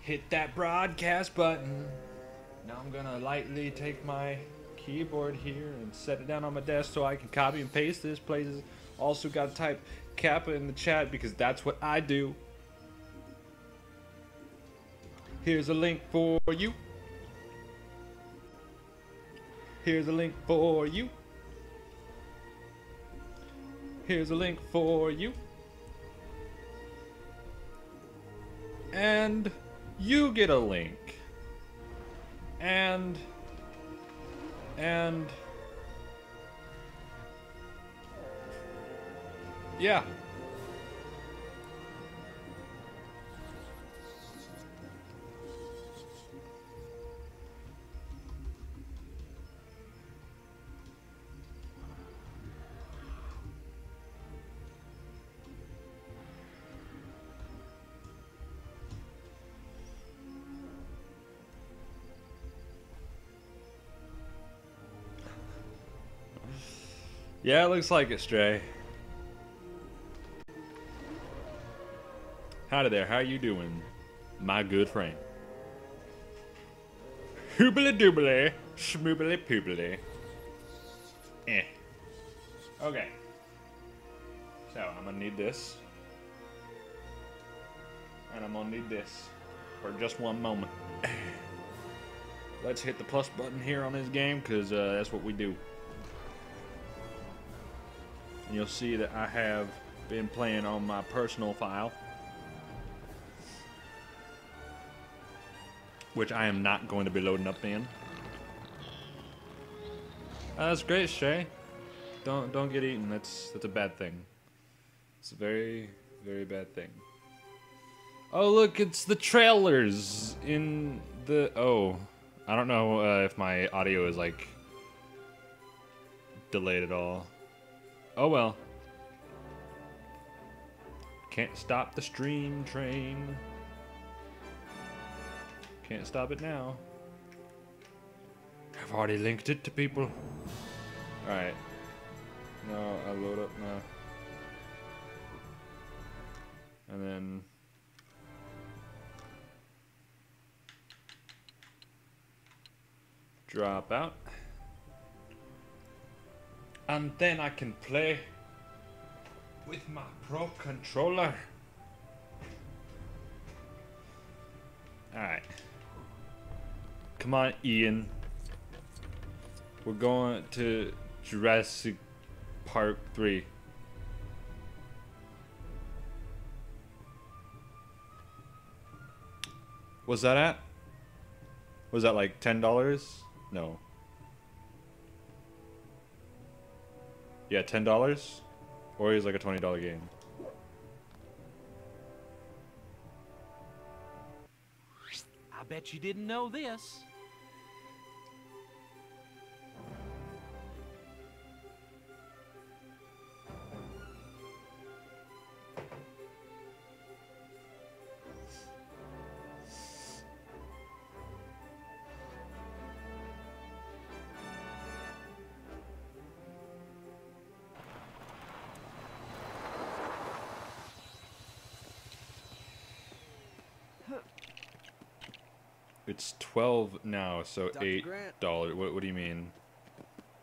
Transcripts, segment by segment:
hit that broadcast button. Now I'm gonna lightly take my keyboard here and set it down on my desk so I can copy and paste this. Places also gotta type Kappa in the chat because that's what I do. Here's a link for you. Here's a link for you. Here's a link for you. And you get a link. And yeah. Yeah, it looks like it, Stray. Howdy there, how you doing, my good friend? Hoobly doobly, schmoobly poobly. Eh. Okay. So, I'm gonna need this. And I'm gonna need this for just one moment. Let's hit the plus button here on this game, because that's what we do. And you'll see that I have been playing on my personal file, which I am not going to be loading up in. That's great, Shay. Don't get eaten. That's a bad thing. It's a very, very bad thing. Oh look, it's the trailers in the. Oh, I don't know if my audio is like delayed at all. Oh well. Can't stop the stream train. Can't stop it now. I've already linked it to people. Alright. No, I'll load up now. And then drop out. And then I can play with my Pro Controller. Alright. Come on, Ian. We're going to Jurassic Park 3. Was that at? Was that like $10? No. Yeah, $10? Or is like a $20 game? I bet you didn't know this. It's 12 now, so Dr. $8. Grant. What do you mean?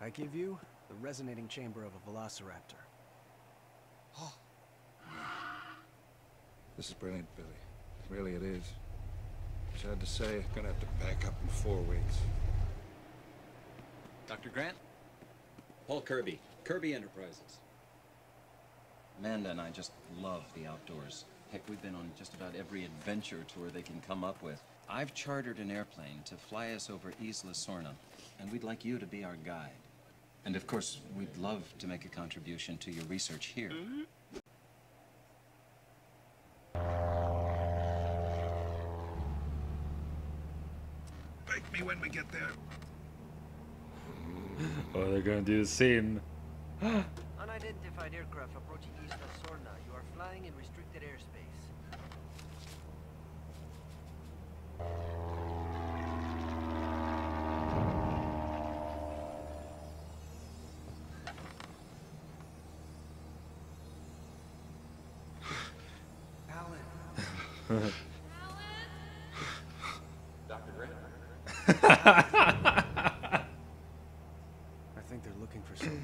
I give you the resonating chamber of a velociraptor. This is brilliant, Billy. Really it is. Sad to say, I'm gonna have to back up in 4 weeks. Dr. Grant? Paul Kirby, Kirby Enterprises. Amanda and I just love the outdoors. Heck, we've been on just about every adventure tour they can come up with. I've chartered an airplane to fly us over Isla Sorna, and we'd like you to be our guide. And of course, we'd love to make a contribution to your research here. Wake me when we get there. Oh, they're gonna do the scene. Unidentified aircraft approaching Isla Sorna. You are flying in restricted airspace. Alan! think they're looking for someone.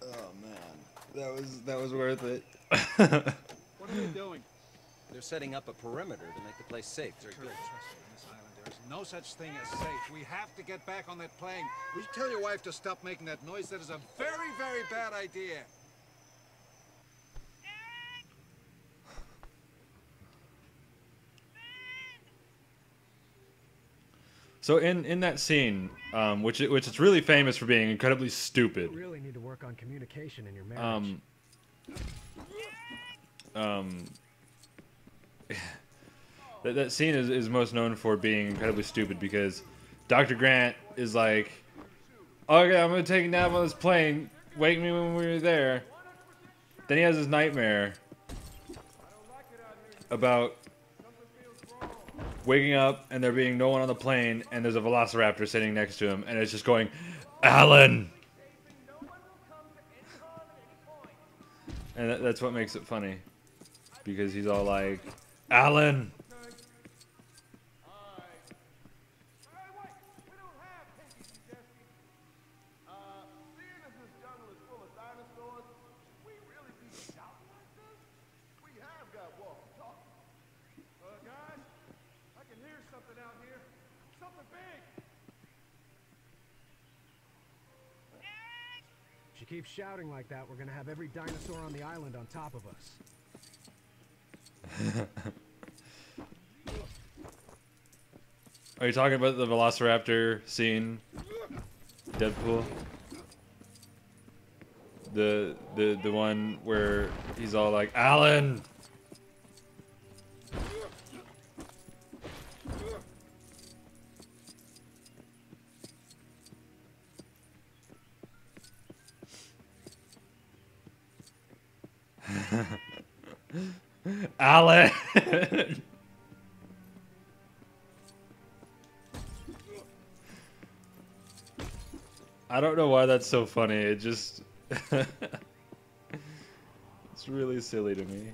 Oh man, that was worth it. What are they doing? They're setting up a perimeter to make the place safe. Very good. Trust me, on this island there is no such thing as safe. We have to get back on that plane. Will you tell your wife to stop making that noise? That is a very, very bad idea. So in that scene, which it's really famous for being incredibly stupid. You really need to work on communication in your marriage. That scene is most known for being incredibly stupid because Dr. Grant is like, okay, I'm gonna take a nap on this plane. Wake me when we're there. Then he has this nightmare about waking up and there being no one on the plane and there's a velociraptor sitting next to him and it's just going, Alan! And that's what makes it funny. Because he's all like, Alan! If she keeps shouting like that, we're gonna have every dinosaur on the island on top of us. Are you talking about the velociraptor scene? Deadpool? The one where he's all like, Alan! Alan! I don't know why that's so funny. It just... it's really silly to me.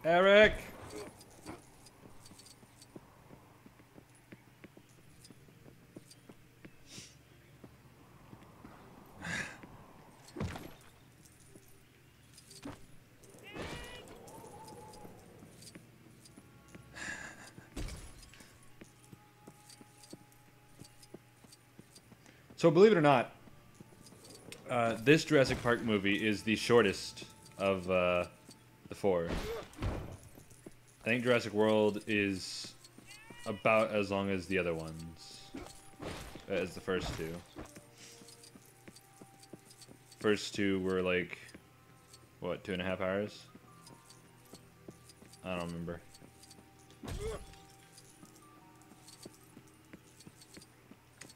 Eric! So believe it or not, this Jurassic Park movie is the shortest of the four. I think Jurassic World is about as long as the other ones, as the first two. First two were like, what, 2.5 hours? I don't remember.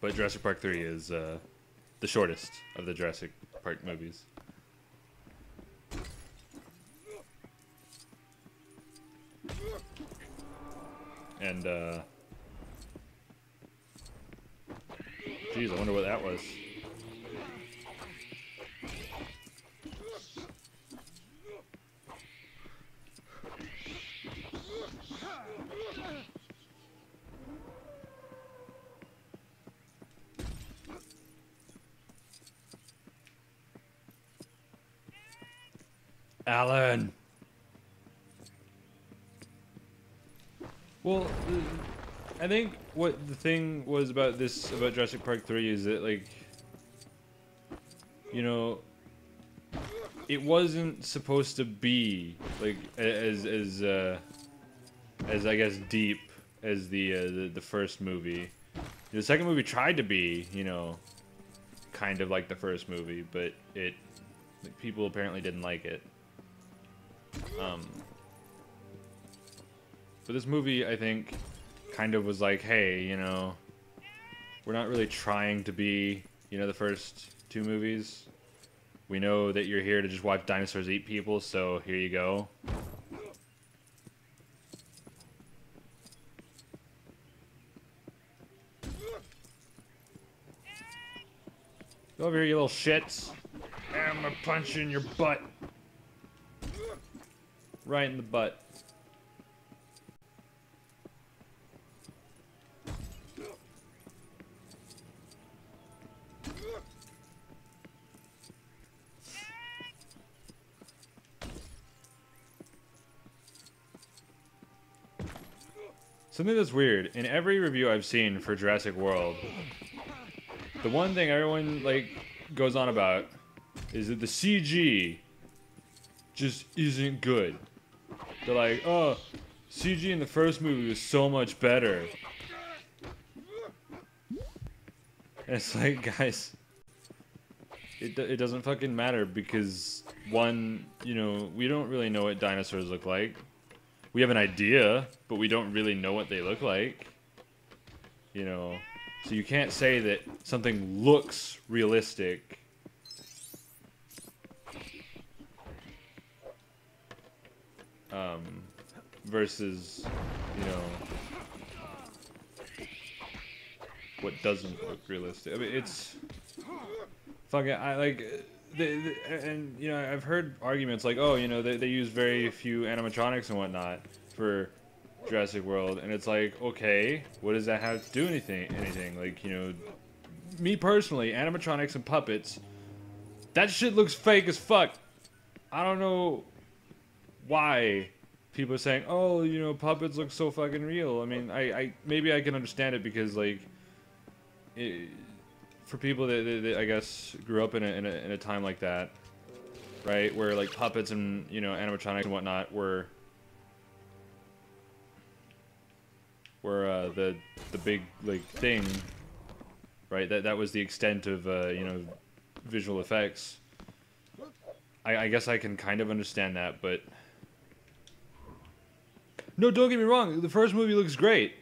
But Jurassic Park 3 is the shortest of the Jurassic Park movies. And, geez, I wonder what that was. Alan. Well, I think what the thing was about Jurassic Park 3 is that, like, you know, it wasn't supposed to be like as I guess deep as the first movie. The second movie tried to be, you know, kind of like the first movie, but people apparently didn't like it. But this movie, I think, kind of was like, hey, you know, we're not really trying to be, you know, the first two movies. We know that you're here to just watch dinosaurs eat people, so here you go. Go over here, you little shits. I'm gonna punch you in your butt. Right in the butt. Something that's weird, in every review I've seen for Jurassic World, the one thing everyone, like, goes on about is that the CG just isn't good. They're like, oh, CG in the first movie was so much better. And it's like, guys, it doesn't fucking matter because, one, you know, we don't really know what dinosaurs look like. We have an idea, but we don't really know what they look like. You know, so you can't say that something looks realistic. Versus, you know, what doesn't look realistic. I mean, it's fucking. I like, and you know, I've heard arguments like, oh, you know, they use very few animatronics and whatnot for Jurassic World, and it's like, okay, what does that have to do anything? Like, you know, me personally, animatronics and puppets, that shit looks fake as fuck. I don't know why people are saying, oh, you know, puppets look so fucking real. I mean, I maybe I can understand it because, like, for people that I guess grew up in a time like that, right, where like puppets and, you know, animatronics and whatnot were the big, like, thing, right? That was the extent of you know, visual effects. I guess I can kind of understand that, but no, don't get me wrong. The first movie looks great,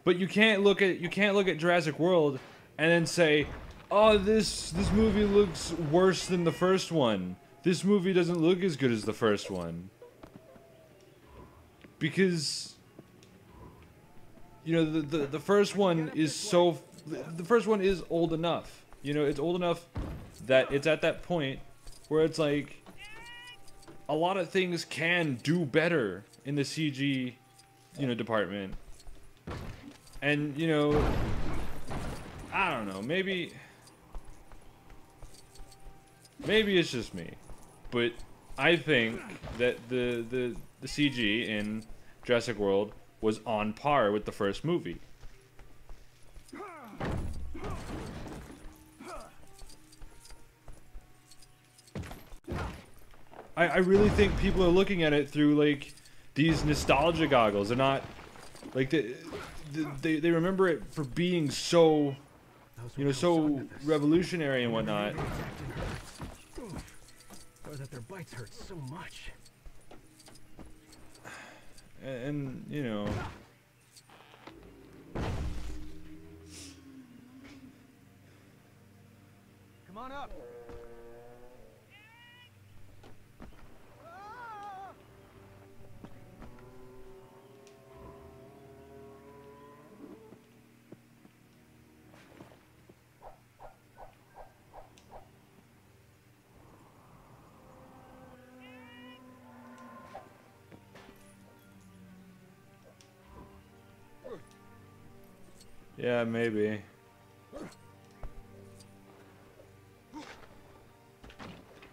but you can't look at Jurassic World and then say, "Oh, this movie looks worse than the first one. This movie doesn't look as good as the first one." Because, you know, the first one is so, the first one is old enough. You know, it's old enough that it's at that point where it's like a lot of things can do better in the CG, you know, department. And, you know, I don't know, maybe it's just me, but I think that the CG in Jurassic World was on par with the first movie. I really think people are looking at it through, like, these nostalgia goggles. They're not, like, they remember it for being so, you know, so revolutionary and whatnot. Or that their bites hurt so much. And you know, Come on up. yeah, maybe.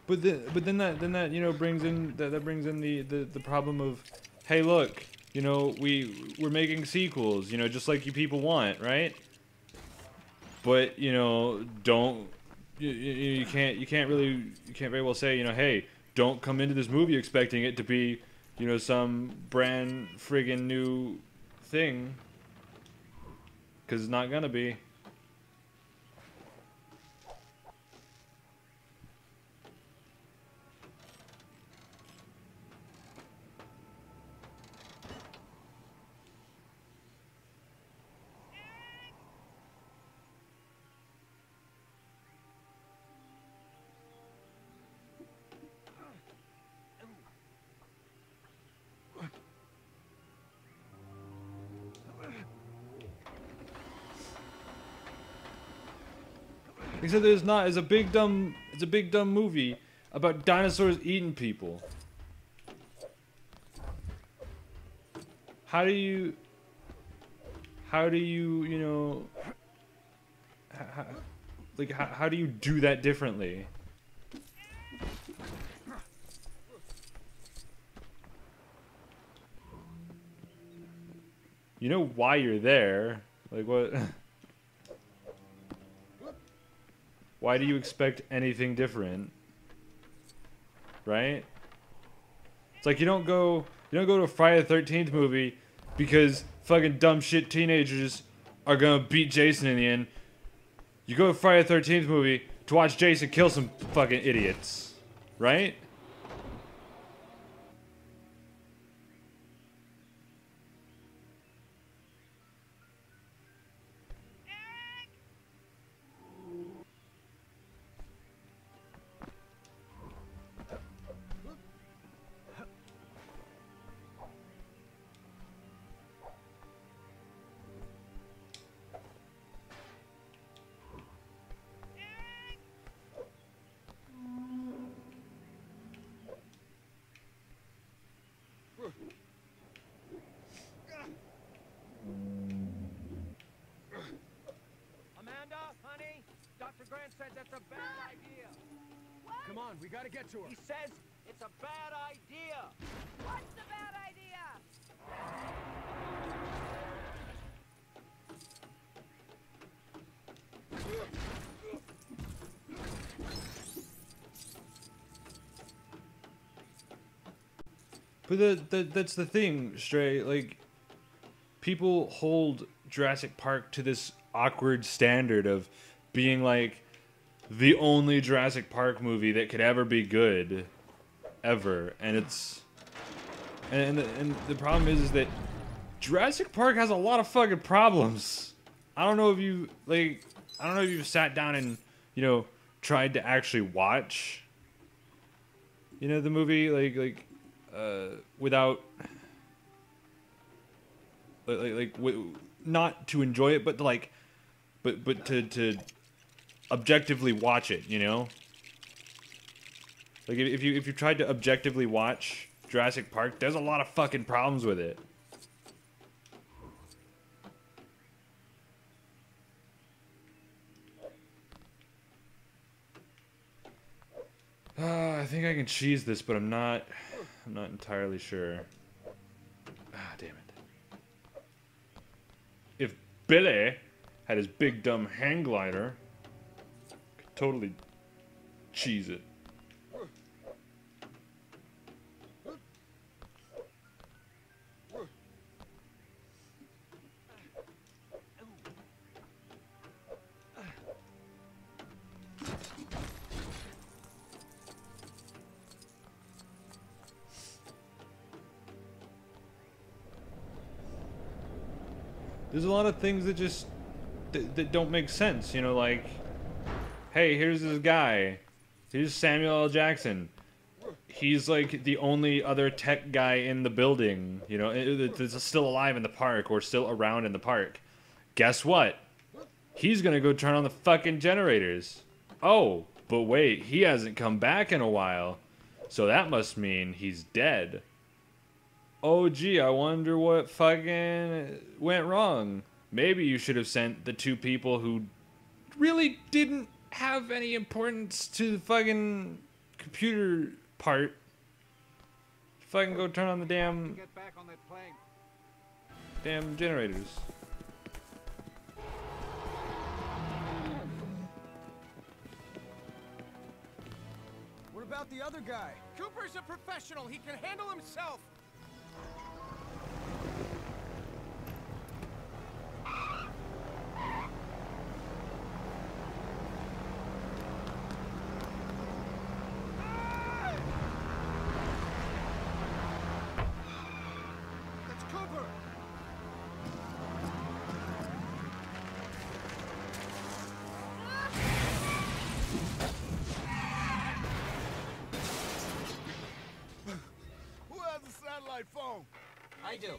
But then that you know brings in that brings in the problem of, hey, look, you know, we're making sequels, you know, just like you people want, right? But, you know, don't you can't very well say, you know, hey, don't come into this movie expecting it to be, you know, some brand friggin' new thing, 'cause it's not gonna be. Except it's not. It's a big dumb movie about dinosaurs eating people. How do you, you know, how do you do that differently? You know why you're there. Like, what? Why do you expect anything different? Right? It's like you don't go to a Friday the 13th movie because fucking dumb shit teenagers are gonna beat Jason in the end. You go to a Friday the 13th movie to watch Jason kill some fucking idiots. Right? Amanda, honey, Dr. Grant said that's a bad idea. Come on, we gotta get to her. He says it's a bad idea. What's the bad idea? But that's the thing, Stray. Like, people hold Jurassic Park to this awkward standard of being like the only Jurassic Park movie that could ever be good, ever. And it's and the problem is that Jurassic Park has a lot of fucking problems. I don't know if you you've sat down and, you know, tried to actually watch, you know, the movie without not to enjoy it, but to objectively watch it, you know? Like if you tried to objectively watch Jurassic Park, there's a lot of fucking problems with it. I think I can cheese this, but I'm not entirely sure. Ah, damn it. If Billy had his big dumb hang glider, could totally cheese it. There's a lot of things that just that don't make sense, you know, like, hey, here's this guy. Here's Samuel L. Jackson. He's like the only other tech guy in the building, you know, that's still alive in the park or still around in the park. Guess what? He's gonna go turn on the fucking generators. Oh, but wait, he hasn't come back in a while. So that must mean he's dead. Oh, gee, I wonder what fucking went wrong. Maybe you should have sent the two people who really didn't have any importance to the fucking computer part. Fucking go turn on the damn Get back on that plane. damn generators. What about the other guy? Cooper's a professional. He can handle himself. That's Cooper! Who has a satellite phone? I do.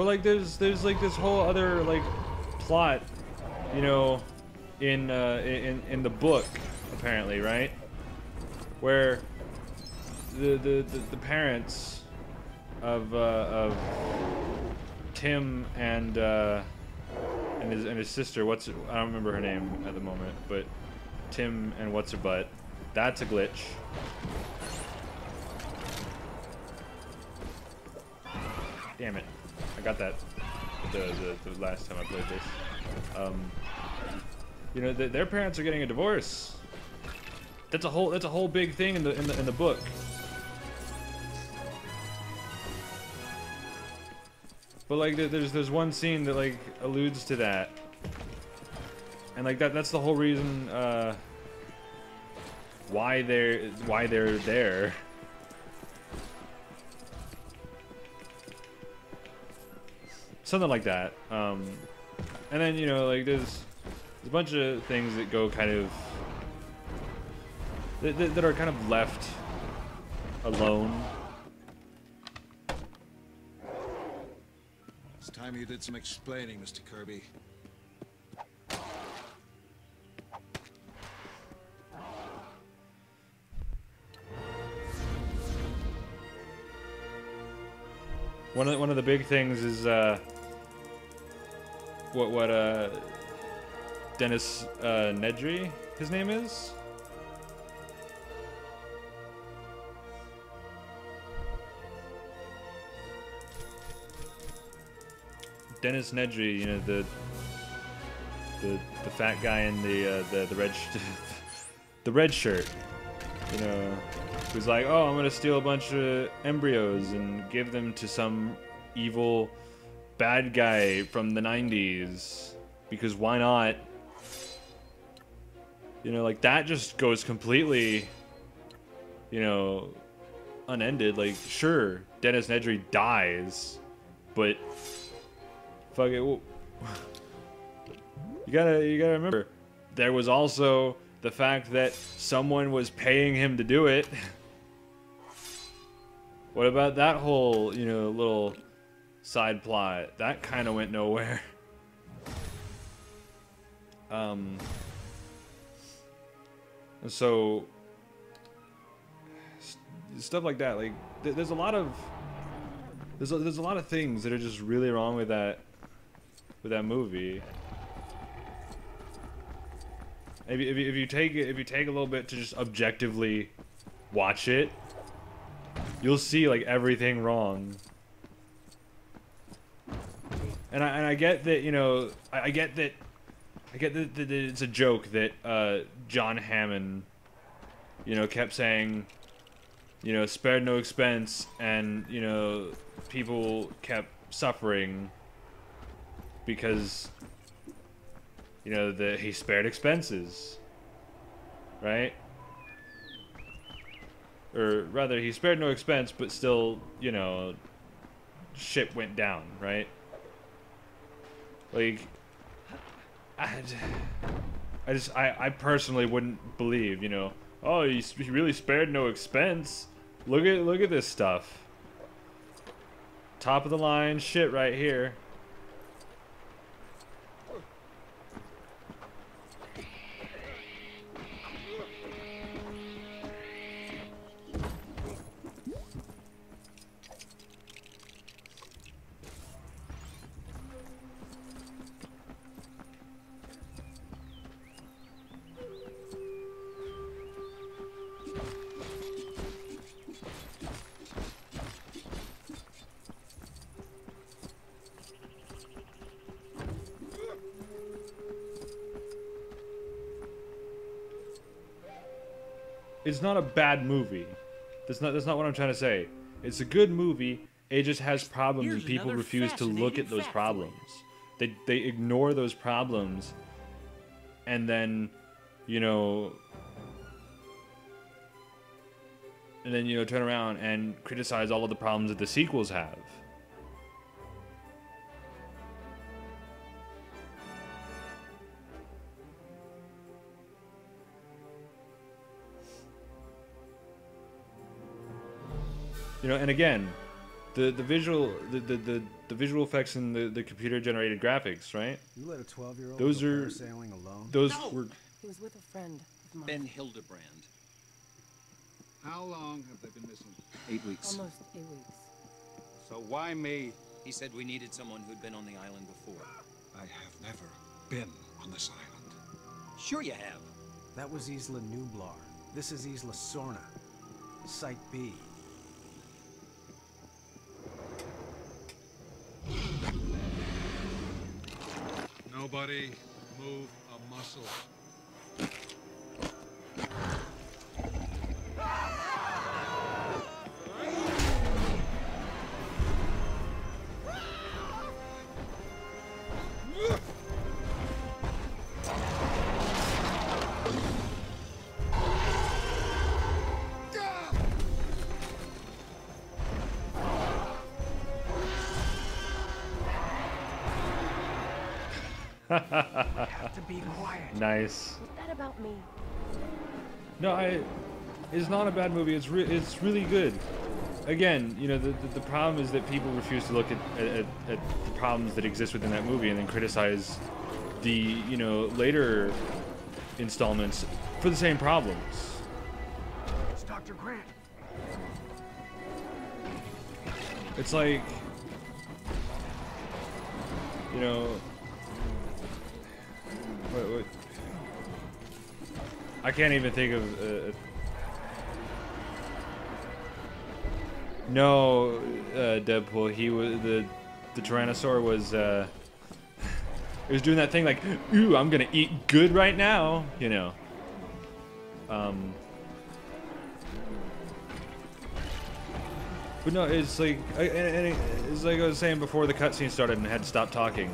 But like, there's like this whole other like plot, you know, in the book, apparently, right? Where the parents of Tim and his sister, I don't remember her name at the moment, but Tim and what's her butt, that's a glitch. Damn it, I got that the last time I played this. You know, their parents are getting a divorce. That's a whole big thing in the book. But like, there's one scene that like alludes to that, and like that's the whole reason why they're there. Something like that. And then, you know, like there's a bunch of things that go kind of that are kind of left alone. It's time you did some explaining, Mr. Kirby. One of the big things is what Dennis Nedry, his name is. Dennis Nedry, you know, the fat guy in the red the red shirt, you know, who's like, oh, I'm gonna steal a bunch of embryos and give them to some evil bad guy from the 90s because why not? You know, like that just goes completely, you know, unended. Like, sure, Dennis Nedry dies, but fuck it. You gotta remember, there was also the fact that someone was paying him to do it. What about that whole, you know, little side plot? That kind of went nowhere. So stuff like that, like there's a lot of things that are just really wrong with that movie. If you take a little bit to just objectively watch it, you'll see like everything wrong. And I get that, you know, I get that it's a joke that John Hammond, you know, kept saying, you know, spared no expense, and, you know, people kept suffering because, you know, he spared expenses, right? Or rather, he spared no expense, but still, you know, shit went down, right? Like, I personally wouldn't believe, you know, oh, he really spared no expense. Look at this stuff. Top of the line shit right here. It's not a bad movie. That's not what I'm trying to say. It's a good movie. It just has problems, and people refuse to look at those problems. They ignore those problems, and then, you know, turn around and criticize all of the problems that the sequels have. You know, and again, the visual effects and the computer generated graphics, right? You let a 12-year-old Those go are parasailing alone? those No! were He was with a friend of mine. Ben Hildebrand. How long have they been missing? 8 weeks. Almost 8 weeks. So why me? He said we needed someone who'd been on the island before. I have never been on this island. Sure you have. That was Isla Nublar. This is Isla Sorna. Site B. Nobody move a muscle. Have to be quiet. nice. Was that about me? No, it's not a bad movie. It's really good. Again, you know, the problem is that people refuse to look at the problems that exist within that movie and then criticize the, you know, later installments for the same problems. It's Dr. Grant. It's like, you know, what I can't even think of. No, Deadpool. He was the Tyrannosaur was. It was doing that thing like, ooh, I'm gonna eat good right now, you know. But no, it's like, it's like I was saying before the cutscene started and I had to stop talking.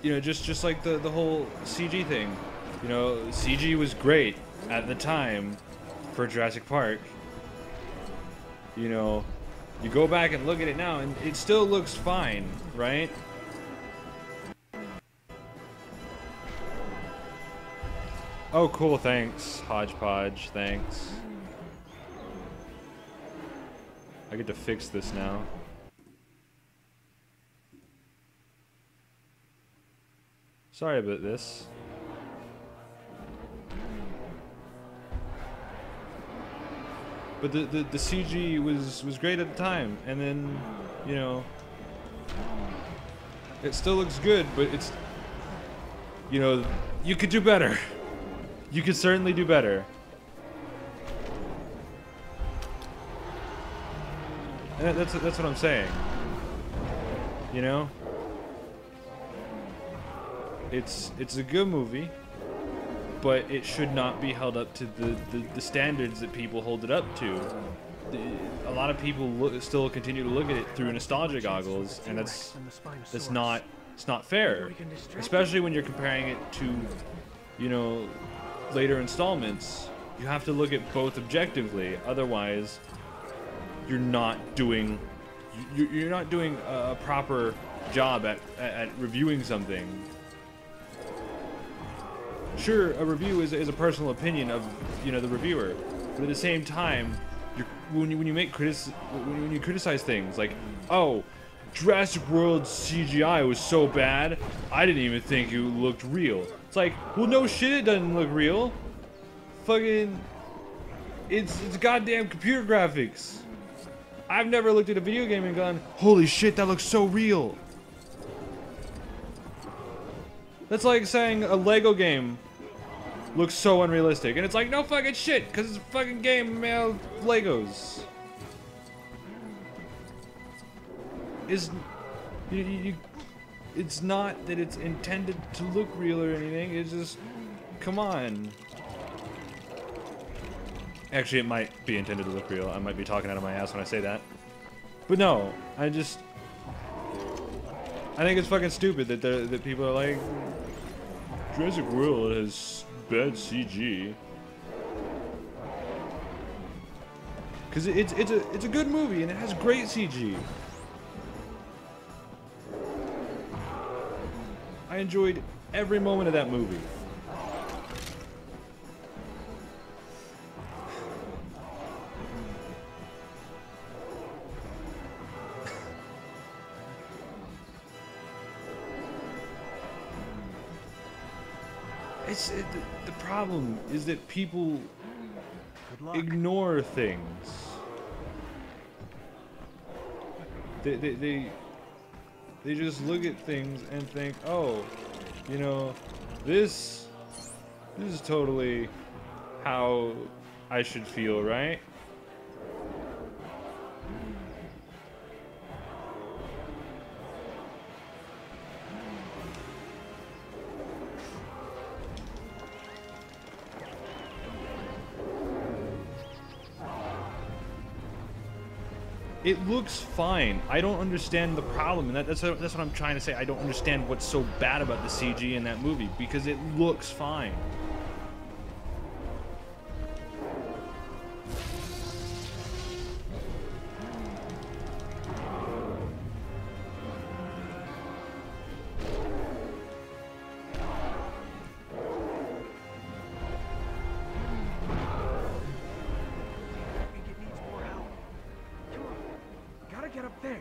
You know, just like the whole CG thing. You know, CG was great at the time for Jurassic Park. You know, you go back and look at it now and it still looks fine, right? Oh, cool, thanks. Hodgepodge, thanks. I get to fix this now. Sorry about this. But the CG was great at the time, and then, you know, it still looks good, but it's, you know, you could do better. You could certainly do better. And that's what I'm saying. You know? It's a good movie, but it should not be held up to the standards that people hold it up to. A lot of people still continue to look at it through nostalgia goggles, and it's not fair. Especially when you're comparing it to, you know, later installments. You have to look at both objectively. Otherwise, you're not doing a proper job at reviewing something. Sure, a review is a personal opinion of, you know, the reviewer, but at the same time, when you criticize things like, oh, Jurassic World CGI was so bad, I didn't even think it looked real. It's like, well, no shit, it doesn't look real. Fucking, it's goddamn computer graphics. I've never looked at a video game and gone, holy shit, that looks so real. That's like saying a Lego game looks so unrealistic, and it's like, no fucking shit, because it's a fucking game made of Legos. It's not that it's intended to look real or anything, it's just, come on. Actually, it might be intended to look real. I might be talking out of my ass when I say that. But no, I think it's fucking stupid that people are like, Jurassic World has bad CG. Cause it's a good movie and it has great CG. I enjoyed every moment of that movie. The problem is that people ignore things. They just look at things and think, oh, you know, this is totally how I should feel, right? It looks fine. I don't understand the problem, and that's what I'm trying to say. I don't understand what's so bad about the CG in that movie, because it looks fine. Get up there.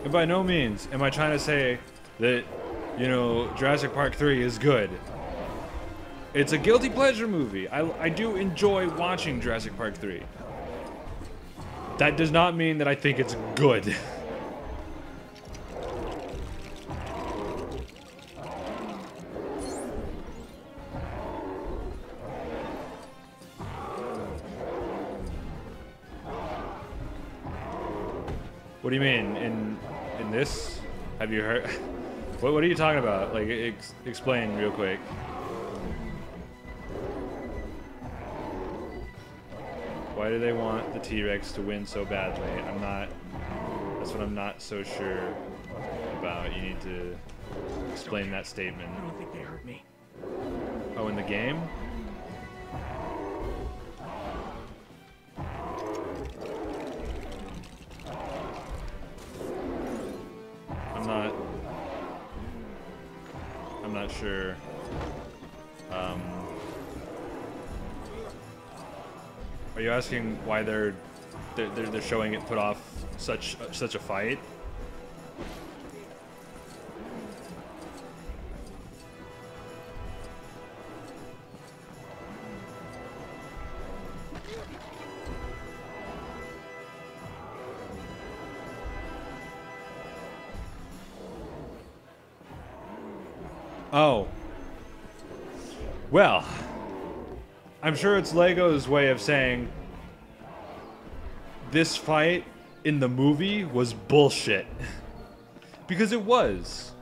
And by no means am I trying to say that, you know, Jurassic Park 3 is good. It's a guilty pleasure movie. I do enjoy watching Jurassic Park 3. That does not mean that I think it's good. What do you mean? In this? Have you heard? What are you talking about? Like, explain real quick. Why do they want the T-Rex to win so badly? That's what I'm not so sure about. You need to explain that statement. I don't think they hurt me. Oh, in the game? I'm not sure. Are you asking why they're showing it put off such a fight? Oh. Well, I'm sure it's Lego's way of saying this fight in the movie was bullshit. Because it was.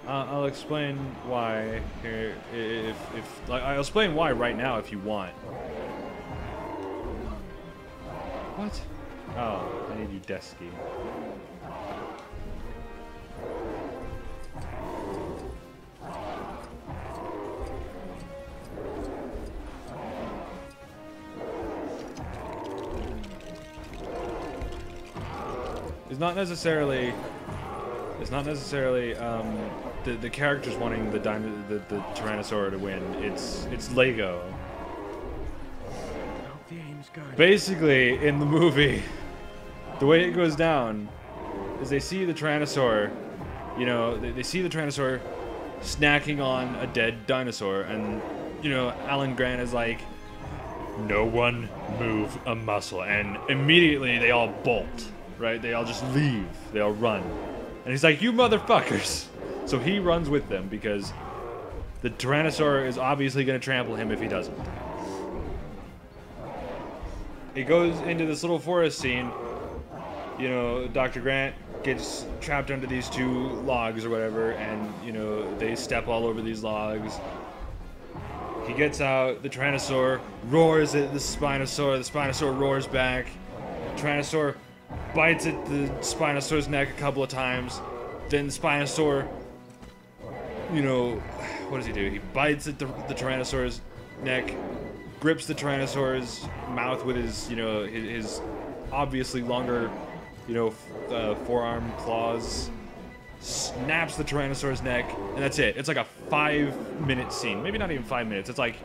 I'll explain why here if I'll explain why right now if you want. What? Oh, I need you desky. It's not necessarily the characters wanting the Tyrannosaur to win. It's Lego. Basically, in the movie, the way it goes down is they see the Tyrannosaur, you know, they see the Tyrannosaur snacking on a dead dinosaur, and, you know, Alan Grant is like, no one move a muscle, and immediately they all bolt, right? They all just leave, they all run. And he's like, you motherfuckers! So he runs with them because the Tyrannosaur is obviously going to trample him if he doesn't. It goes into this little forest scene. You know, Dr. Grant gets trapped under these two logs or whatever, and, you know, they step all over these logs. He gets out, the Tyrannosaur roars at the Spinosaur roars back. The Tyrannosaur bites at the Spinosaur's neck a couple of times. Then the Spinosaur, you know, what does he do? He bites at the Tyrannosaur's neck, grips the Tyrannosaur's mouth with his, you know, his obviously longer, you know, forearm claws, snaps the Tyrannosaur's neck, and that's it. It's like a 5-minute scene. Maybe not even 5 minutes. It's like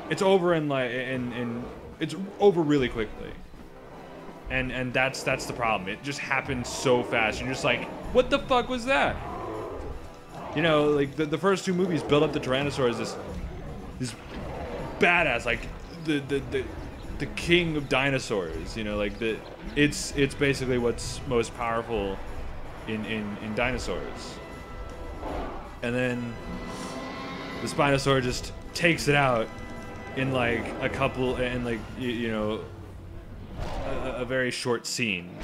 it's over in like in it's over really quickly. And that's the problem. It just happens so fast. You're just like, what the fuck was that? You know, like the first two movies build up the Tyrannosaur as this badass, like the king of dinosaurs. You know, like it's basically what's most powerful in dinosaurs. And then the Spinosaur just takes it out in like a couple, and like you know, a very short scene.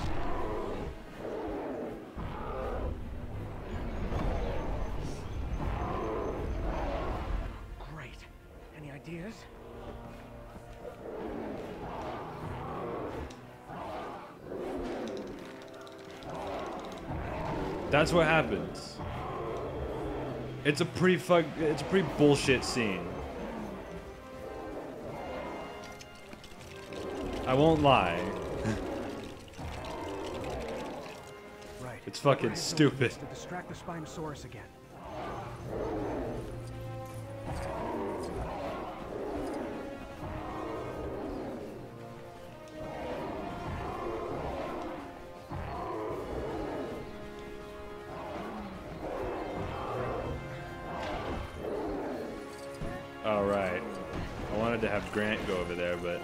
Great. Any ideas? That's what happens. It's a pretty bullshit scene. I won't lie. Right. It's fucking stupid. To distract the Spinosaurus again. All right. I wanted to have Grant go over there, but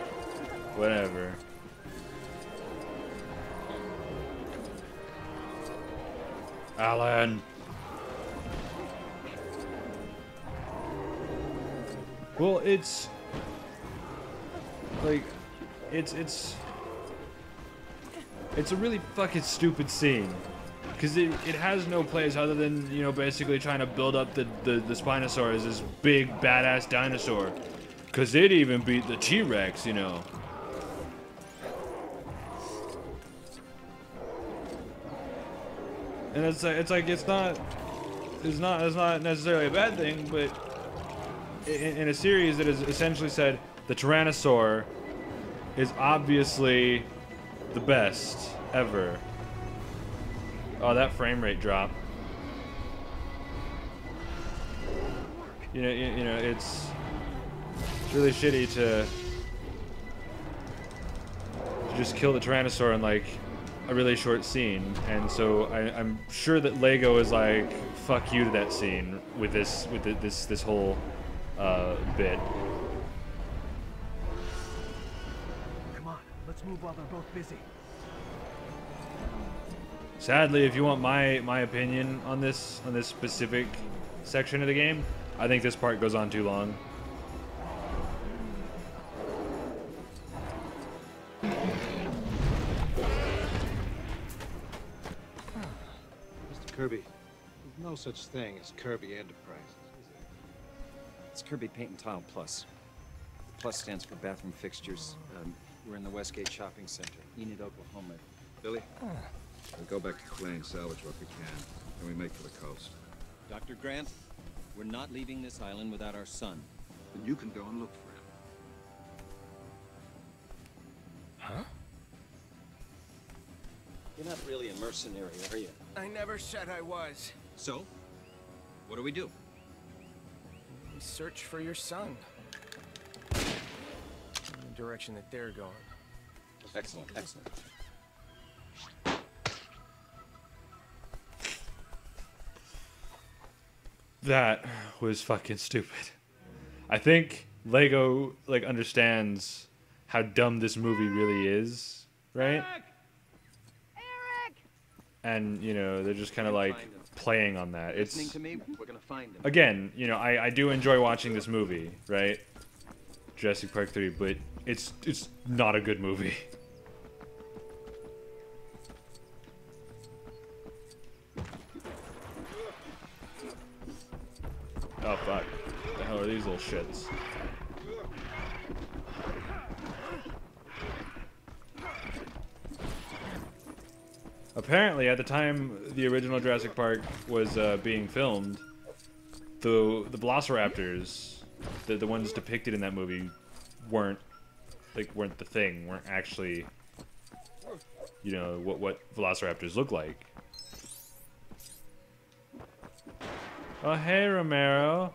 whatever. Alan. Well, it's like it's a really fucking stupid scene. Because it has no place other than, you know, basically trying to build up the Spinosaur as this big, badass dinosaur. Because it even beat the T-Rex, you know. And it's not necessarily a bad thing, but in a series that has essentially said the Tyrannosaur is obviously the best ever. Oh, that frame rate drop. You know, it's really shitty to just kill the Tyrannosaur in like a really short scene, and so I'm sure that Lego is like, fuck you to that scene with this whole bit. Come on, let's move while they're both busy. Sadly, if you want my opinion on this specific section of the game, I think this part goes on too long. Mr. Kirby, there's no such thing as Kirby Enterprises, is there? It's Kirby Paint and Tile Plus. Plus stands for bathroom fixtures. We're in the Westgate Shopping Center, Enid, Oklahoma. Billy, we'll go back to Clay and salvage what we can, and we make for the coast. Dr. Grant, we're not leaving this island without our son. Then you can go and look for him. Huh? You're not really a mercenary, are you? I never said I was. So, what do we do? We search for your son. In the direction that they're going. Excellent, excellent. That was fucking stupid. I think Lego like understands how dumb this movie really is, right? Eric! And you know, they're just kind of like playing on that. It's Listening to me, we're gonna find him. again, you know, I do enjoy watching this movie, right? Jurassic Park 3, but it's not a good movie. Oh fuck. What the hell are these little shits? Apparently, at the time the original Jurassic Park was being filmed, the Velociraptors, the ones depicted in that movie, weren't the thing. Weren't actually, you know, what Velociraptors look like. Oh hey Romero.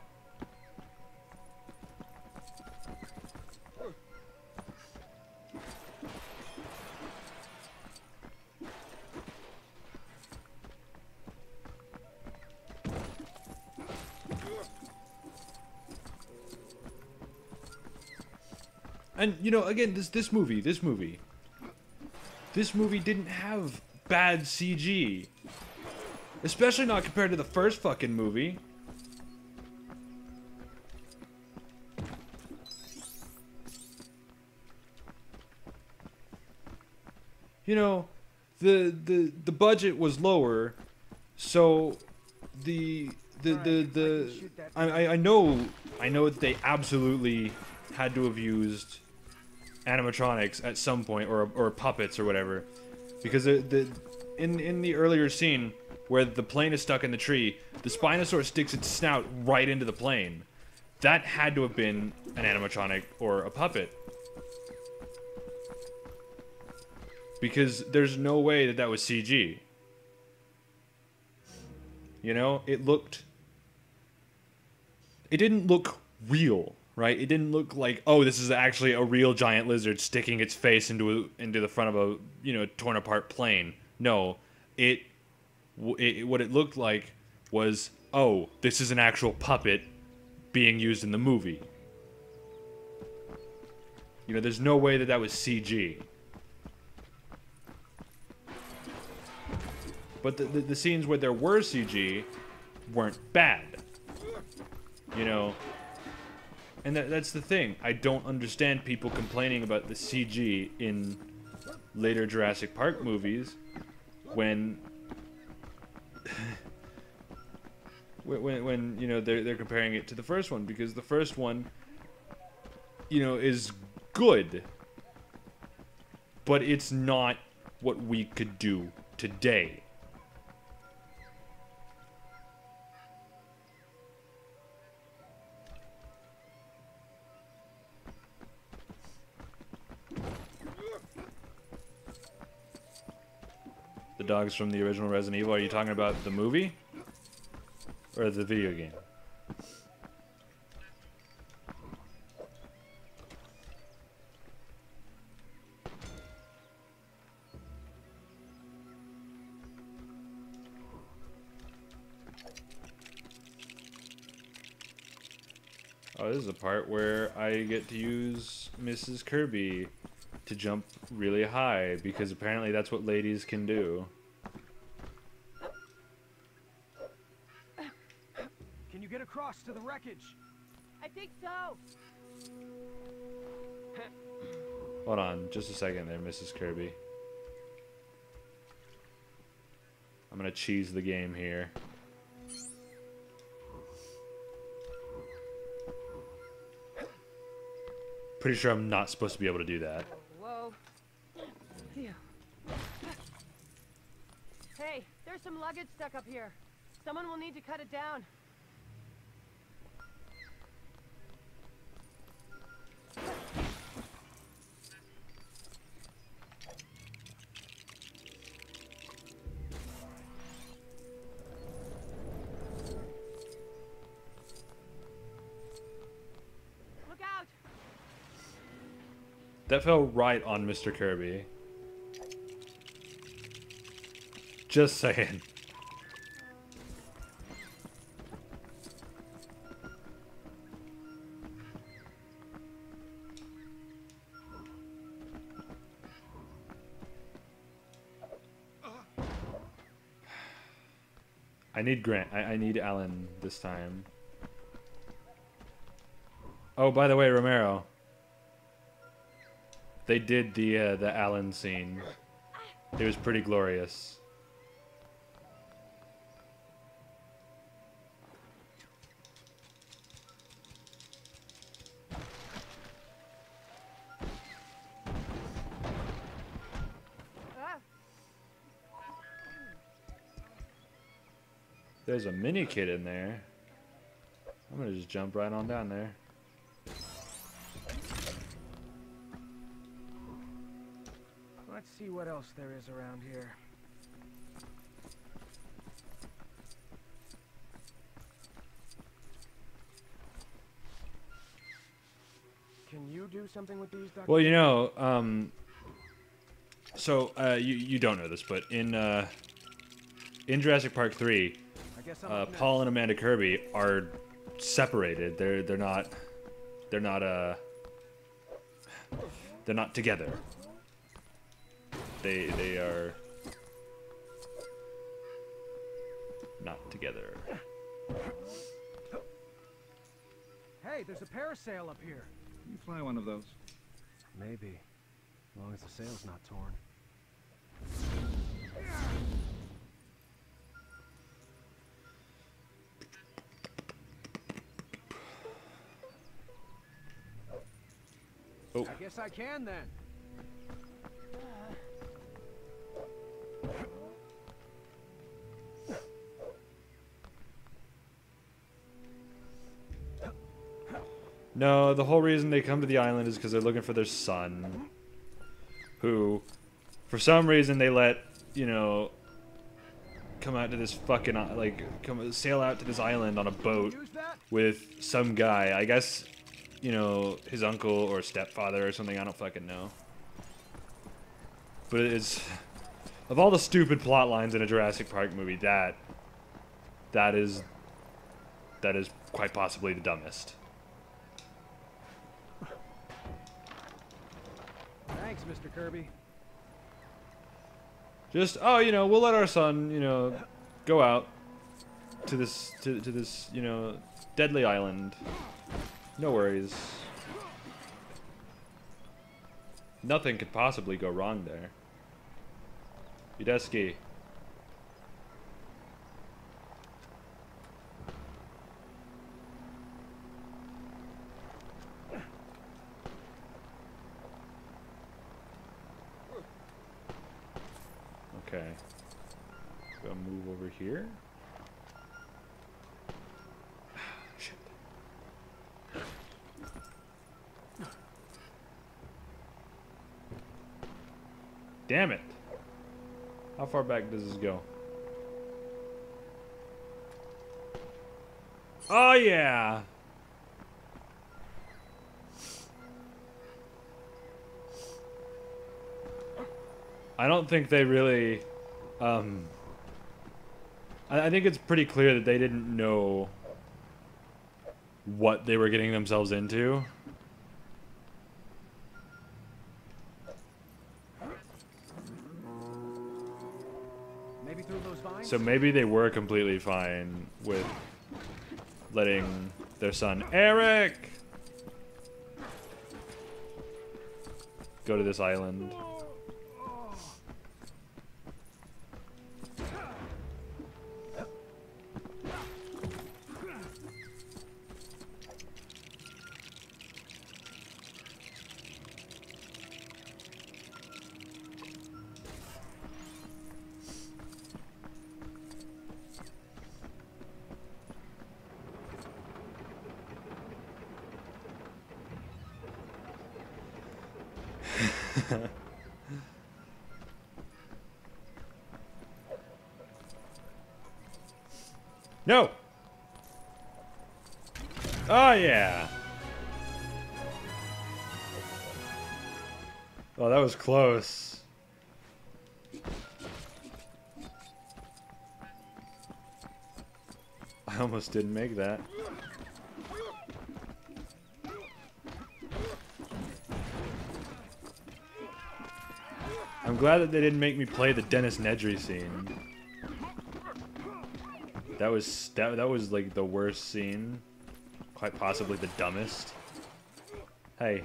And you know, again, this movie didn't have bad CG, especially not compared to the first fucking movie. You know, the budget was lower, so I know that they absolutely had to have used animatronics at some point, or puppets or whatever, because in the earlier scene where the plane is stuck in the tree, the Spinosaurus sticks its snout right into the plane. That had to have been an animatronic or a puppet. Because there's no way that that was CG. You know, it didn't look real, right? It didn't look like, oh, this is actually a real giant lizard sticking its face into the front of a, you know, torn apart plane. No, what it looked like was, oh, this is an actual puppet being used in the movie. You know, there's no way that that was CG. But the scenes where there were CG weren't bad. You know? And that's the thing. I don't understand people complaining about the CG in later Jurassic Park movies when when you know they're comparing it to the first one, because the first one, you know, is good, but it's not what we could do today. The dogs from the original Resident Evil. Are you talking about the movie? Or the video game? Oh, this is a part where I get to use Mrs. Kirby to jump really high, because apparently that's what ladies can do. Can you get across to the wreckage? I think so. Hold on, just a second there, Mrs. Kirby. I'm gonna cheese the game here. Pretty sure I'm not supposed to be able to do that. Whoa. Phew. Hey, there's some luggage stuck up here. Someone will need to cut it down. Look out! That fell right on Mr. Kirby. Just saying. I need Grant. I need Alan this time. Oh, by the way, Romero. They did the Alan scene. It was pretty glorious. There's a mini kit in there. I'm gonna just jump right on down there. Let's see what else there is around here. Can you do something with these, Dr. Well, you know, so you don't know this, but in Jurassic Park 3, Paul and Amanda Kirby are separated. They're not They're not together. They are not together. Hey, there's a parasail up here. You fly one of those? Maybe. As long as the sail's not torn. Oh. I guess I can then. No, the whole reason they come to the island is because they're looking for their son, who, for some reason, they let, you know, come out to this fucking, like, sail out to this island on a boat with some guy. I guess, you know, his uncle or stepfather or something. I don't fucking know. But it's, of all the stupid plot lines in a Jurassic Park movie, that is quite possibly the dumbest. Thanks, Mr. Kirby. Just, oh, you know, we'll let our son, you know, go out to this, to this, you know, deadly island. No worries. Nothing could possibly go wrong there. Yudeski. Okay. Gonna move over here. Shit. Damn it. How far back does this go? Oh yeah. I don't think they really, I think it's pretty clear that they didn't know what they were getting themselves into. Maybe through those vines? So maybe they were completely fine with letting their son, Eric, go to this island. No! Oh, yeah! Oh, that was close. I almost didn't make that. I'm glad that they didn't make me play the Dennis Nedry scene. That was like the worst scene, quite possibly the dumbest. Hey,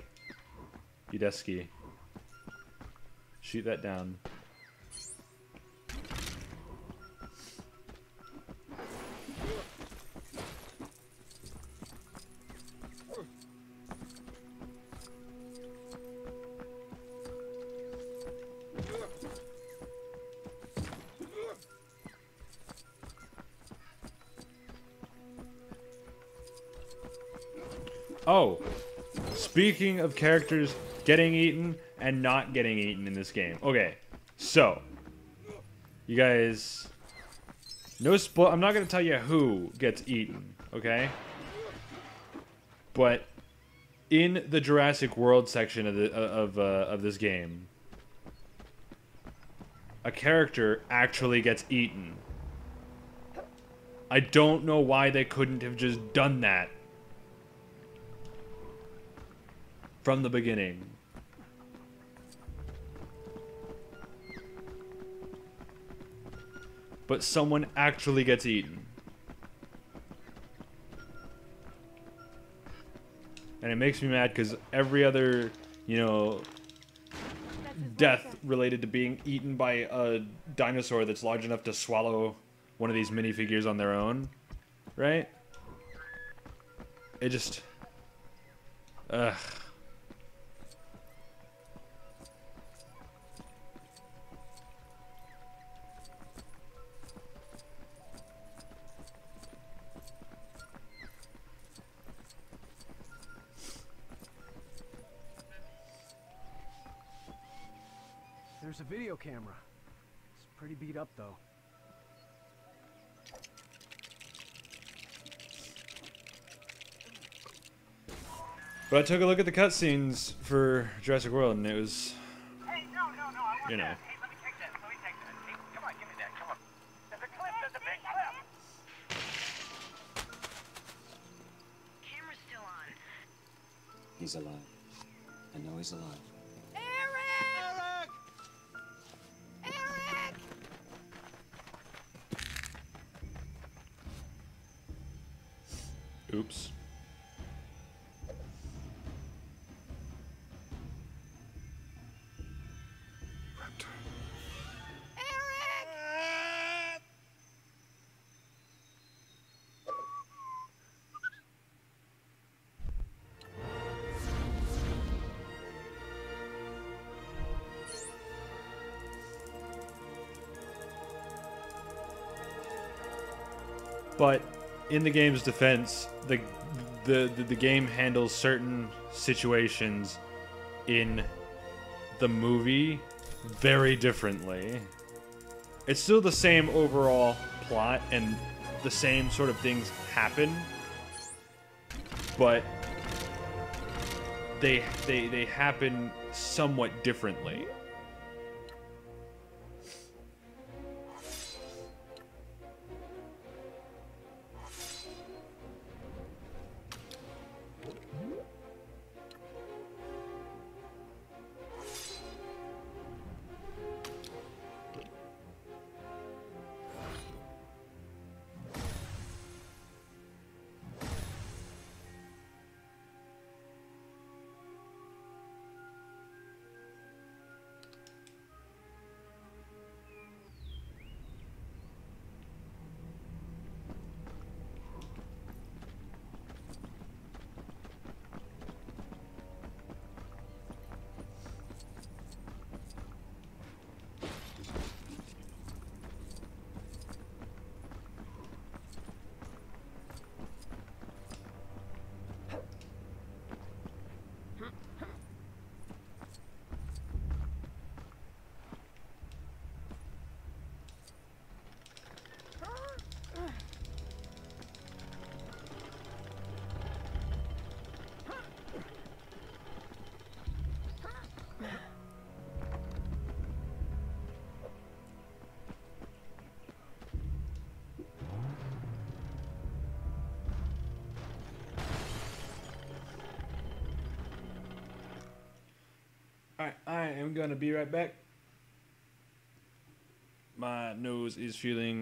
Yudeski, shoot that down. Oh, speaking of characters getting eaten and not getting eaten in this game. Okay, so, you guys, no spoil. I'm not gonna tell you who gets eaten, okay? But in the Jurassic World section of this game, a character actually gets eaten. I don't know why they couldn't have just done that from the beginning. but someone actually gets eaten. And it makes me mad because every other, you know, death related to being eaten by a dinosaur that's large enough to swallow one of these minifigures on their own, right? It just... Ugh. There's a video camera. It's pretty beat up, though. But I took a look at the cutscenes for Jurassic World, and it was, Hey, no, I you know. Hey, let me take that. Hey, come on, give me that. Come on. There's a clip. There's a big clip. Camera's still on. He's alive. I know he's alive. Eric! Eric! Oops. But in the game's defense, the game handles certain situations in the movie very differently. It's still the same overall plot and the same sort of things happen, but they happen somewhat differently. Alright, I am gonna be right back. My nose is feeling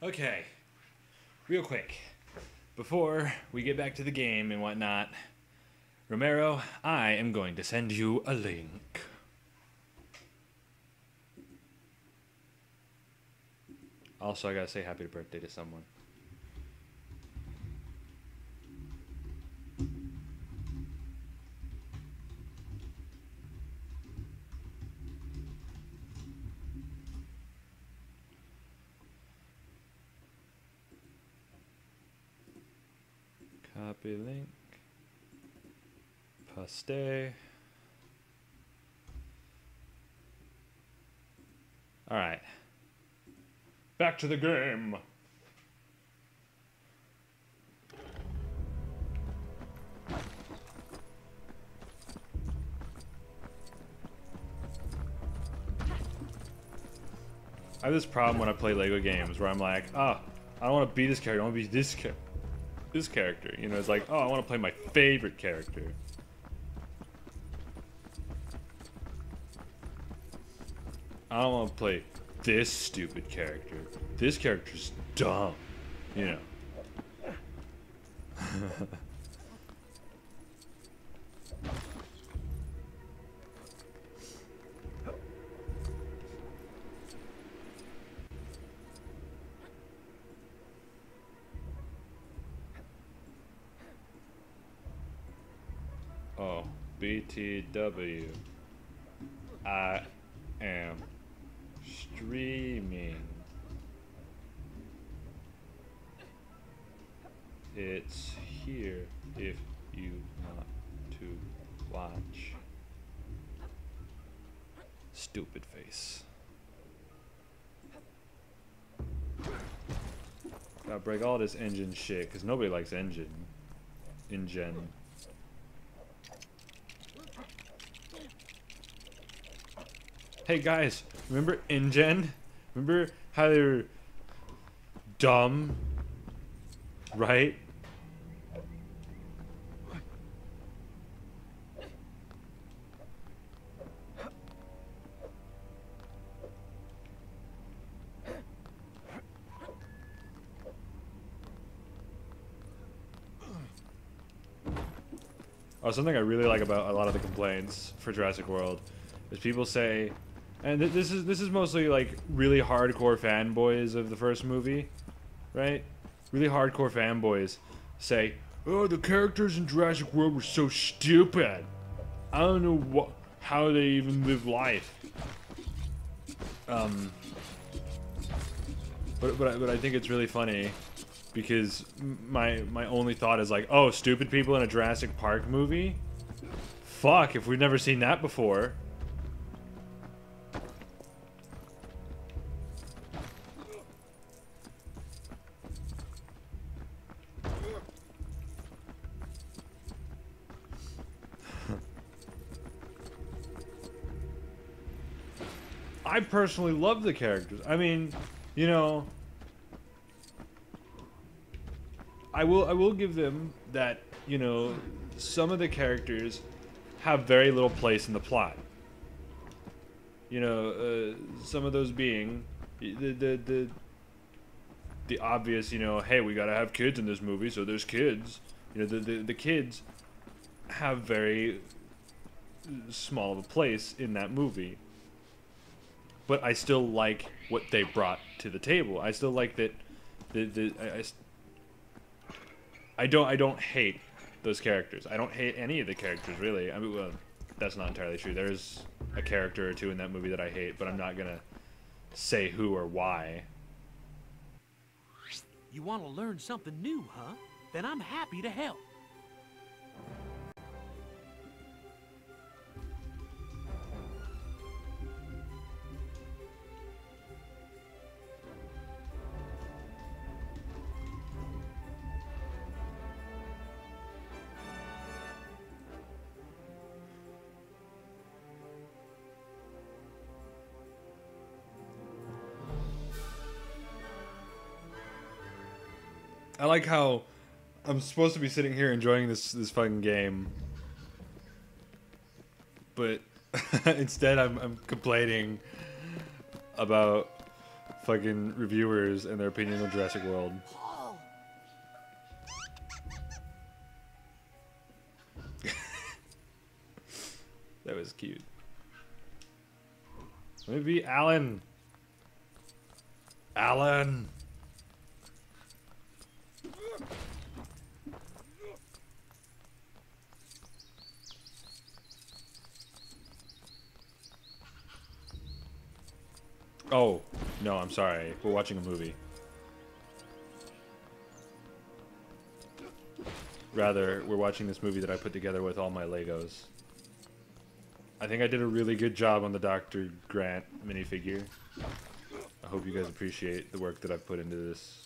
Okay, real quick, before we get back to the game and whatnot, Romero, I am going to send you a link. Also, I gotta say happy birthday to someone. Copy link. Paste. Alright. Back to the game. I have this problem when I play Lego games where I'm like, I don't want to be this character, I want to be this character. You know, it's like, I want to play my favorite character. I don't want to play this stupid character. This character's dumb. You know. Oh, BTW. I am streaming. It's here if you want to watch. Stupid face. Gotta break all this engine shit, because nobody likes engine. InGen. Hey guys, remember InGen? Remember how they were dumb? Right? Oh, something I really like about a lot of the complaints for Jurassic World is people say, and this is mostly like really hardcore fanboys of the first movie, right? Really hardcore fanboys say, "Oh, the characters in Jurassic World were so stupid. I don't know how they even live life." But I think it's really funny because my only thought is like, oh, stupid people in a Jurassic Park movie? Fuck, if we've never seen that before. I personally love the characters. I mean, you know, I will give them that, you know, some of the characters have very little place in the plot. You know, some of those being the obvious, you know, hey, we gotta have kids in this movie, so there's kids. You know, the kids have very small of a place in that movie. But I still like what they brought to the table. I still like that. I don't hate those characters. I don't hate any of the characters really. I mean, well, that's not entirely true. There's a character or two in that movie that I hate, but I'm not gonna say who or why. You want to learn something new, huh? Then I'm happy to help. I like how I'm supposed to be sitting here enjoying this fucking game, but instead I'm complaining about fucking reviewers and their opinion of Jurassic World. That was cute. Let me be Alan. Alan. Oh, no, I'm sorry. We're watching a movie. Rather, we're watching this movie that I put together with all my Legos. I think I did a really good job on the Dr. Grant minifigure. I hope you guys appreciate the work that I've put into this.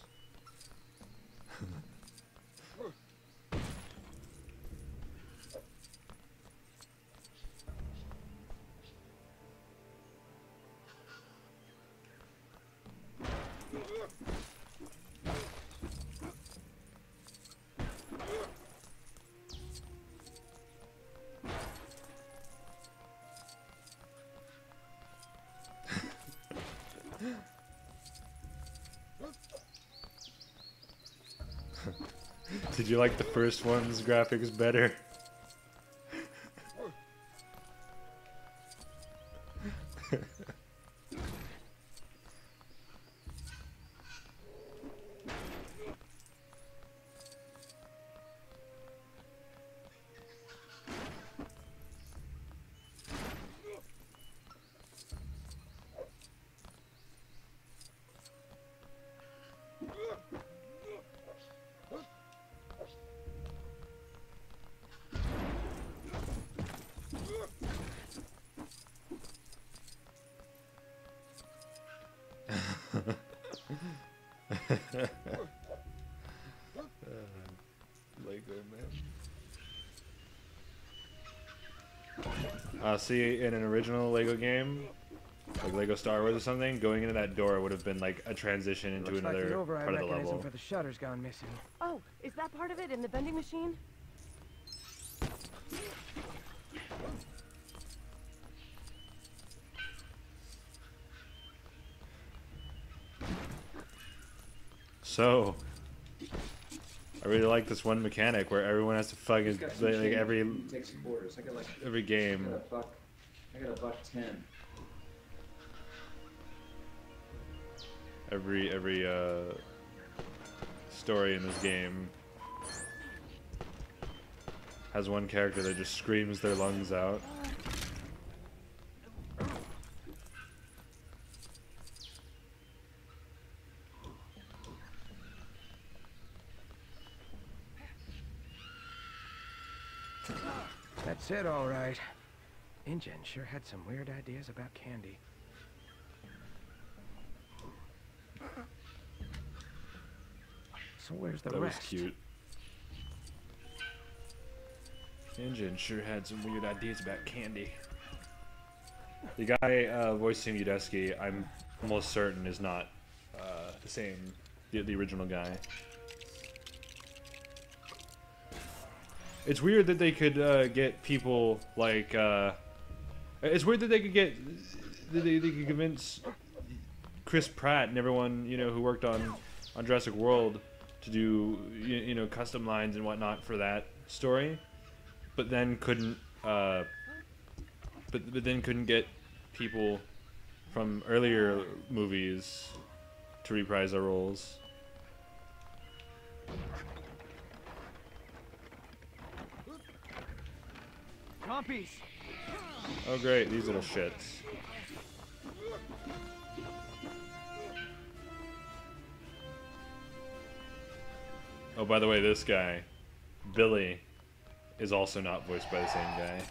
Did you like the first one's graphics better? Lego man. See, in an original Lego game, like Lego Star Wars or something, going into that door would have been like a transition into another like the override part of the mechanism level. for the shutter's gone missing. Oh, is that part of it in the vending machine? So, I really like this one mechanic where everyone has to fucking like every game. I got a $1.10. Every story in this game has one character that just screams their lungs out. That's it, all right. InGen sure had some weird ideas about candy. So where's the That was rest? cute. InGen sure had some weird ideas about candy. The guy voicing Udesky, I'm almost certain is not the same, the original guy. It's weird that they could get people like. It's weird that they could get. They could convince Chris Pratt and everyone who worked on Jurassic World to do custom lines and whatnot for that story, but then couldn't. But then couldn't get people from earlier movies to reprise their roles. Compies! Oh great, these little shits. Oh, by the way, this guy, Billy, is also not voiced by the same guy.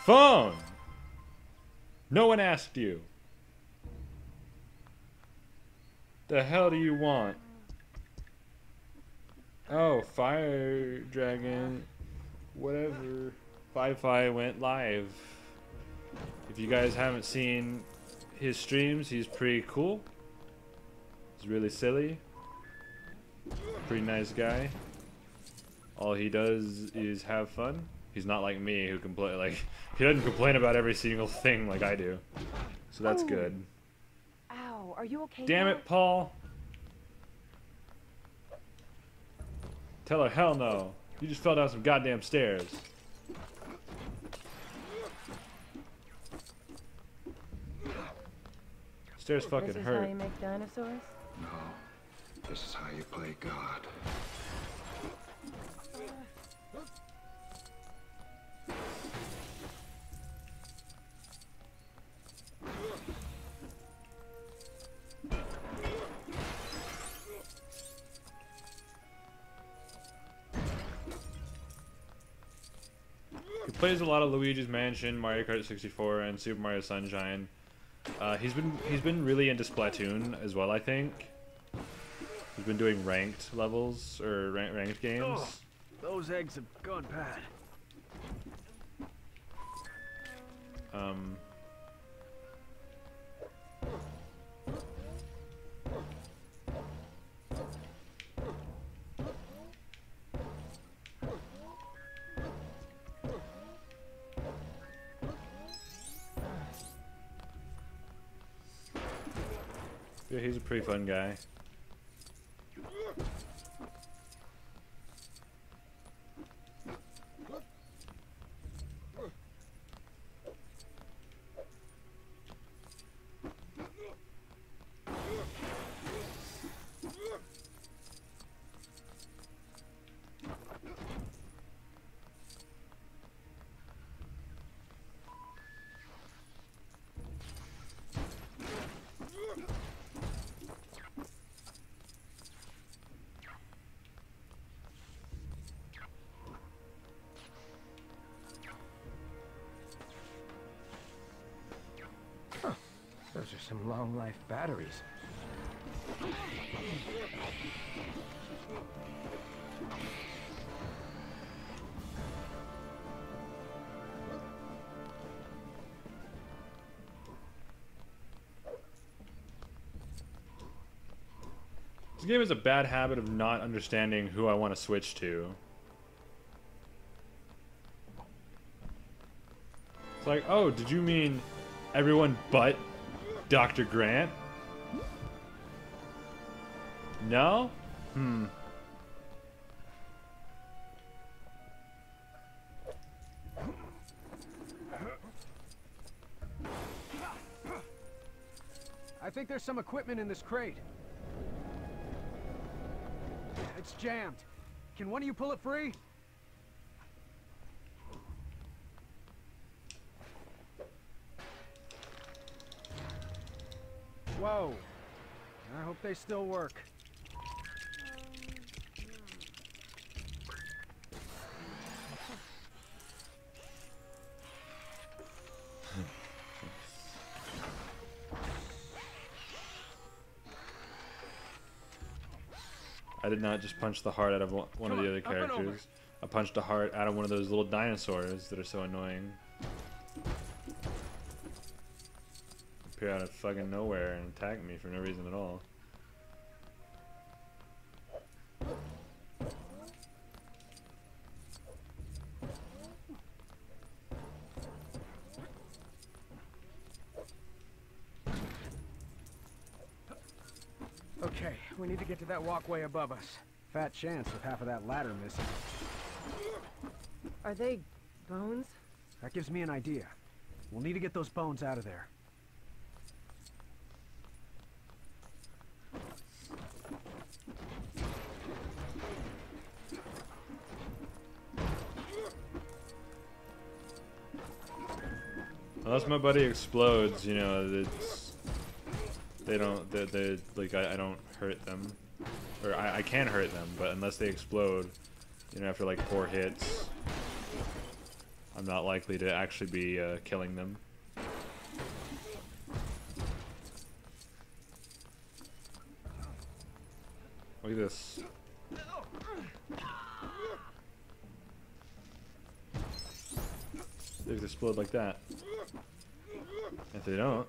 Phone! No one asked you. The hell do you want? Oh, Fire Dragon. Whatever. Fi-Fi went live. If you guys haven't seen his streams, he's pretty cool. He's really silly. Pretty nice guy. All he does is have fun. He's not like me who complain he doesn't complain about every single thing like I do. So that's good. Ow, are you okay? Damn it, Paul. Tell her hell no. You just fell down some goddamn stairs. Stairs fucking This is hurt. how you make dinosaurs? No, this is how you play God. He plays a lot of Luigi's Mansion, Mario Kart 64, and Super Mario Sunshine. He's been really into Splatoon as well, I think. He's been doing ranked levels or ranked games. Oh, those eggs have gone bad. Yeah, he's a pretty fun guy. Those are some long-life batteries. This game has a bad habit of not understanding who I want to switch to. It's like, oh, did you mean everyone but Dr. Grant? No? I think there's some equipment in this crate. It's jammed. Can one of you pull it free? Whoa. I hope they still work. I did not just punch the heart out of one of the other characters. I punched a heart out of one of those little dinosaurs that are so annoying. Appear out of fucking nowhere and attack me for no reason at all. Okay, we need to get to that walkway above us. Fat chance with half of that ladder missing. Are they bones? That gives me an idea. We'll need to get those bones out of there. Unless my buddy explodes, you know, it's... They don't... They like, I don't hurt them. Or I can hurt them, but unless they explode, you know, after like 4 hits, I'm not likely to actually be killing them. Look at this. They explode like that. If they don't.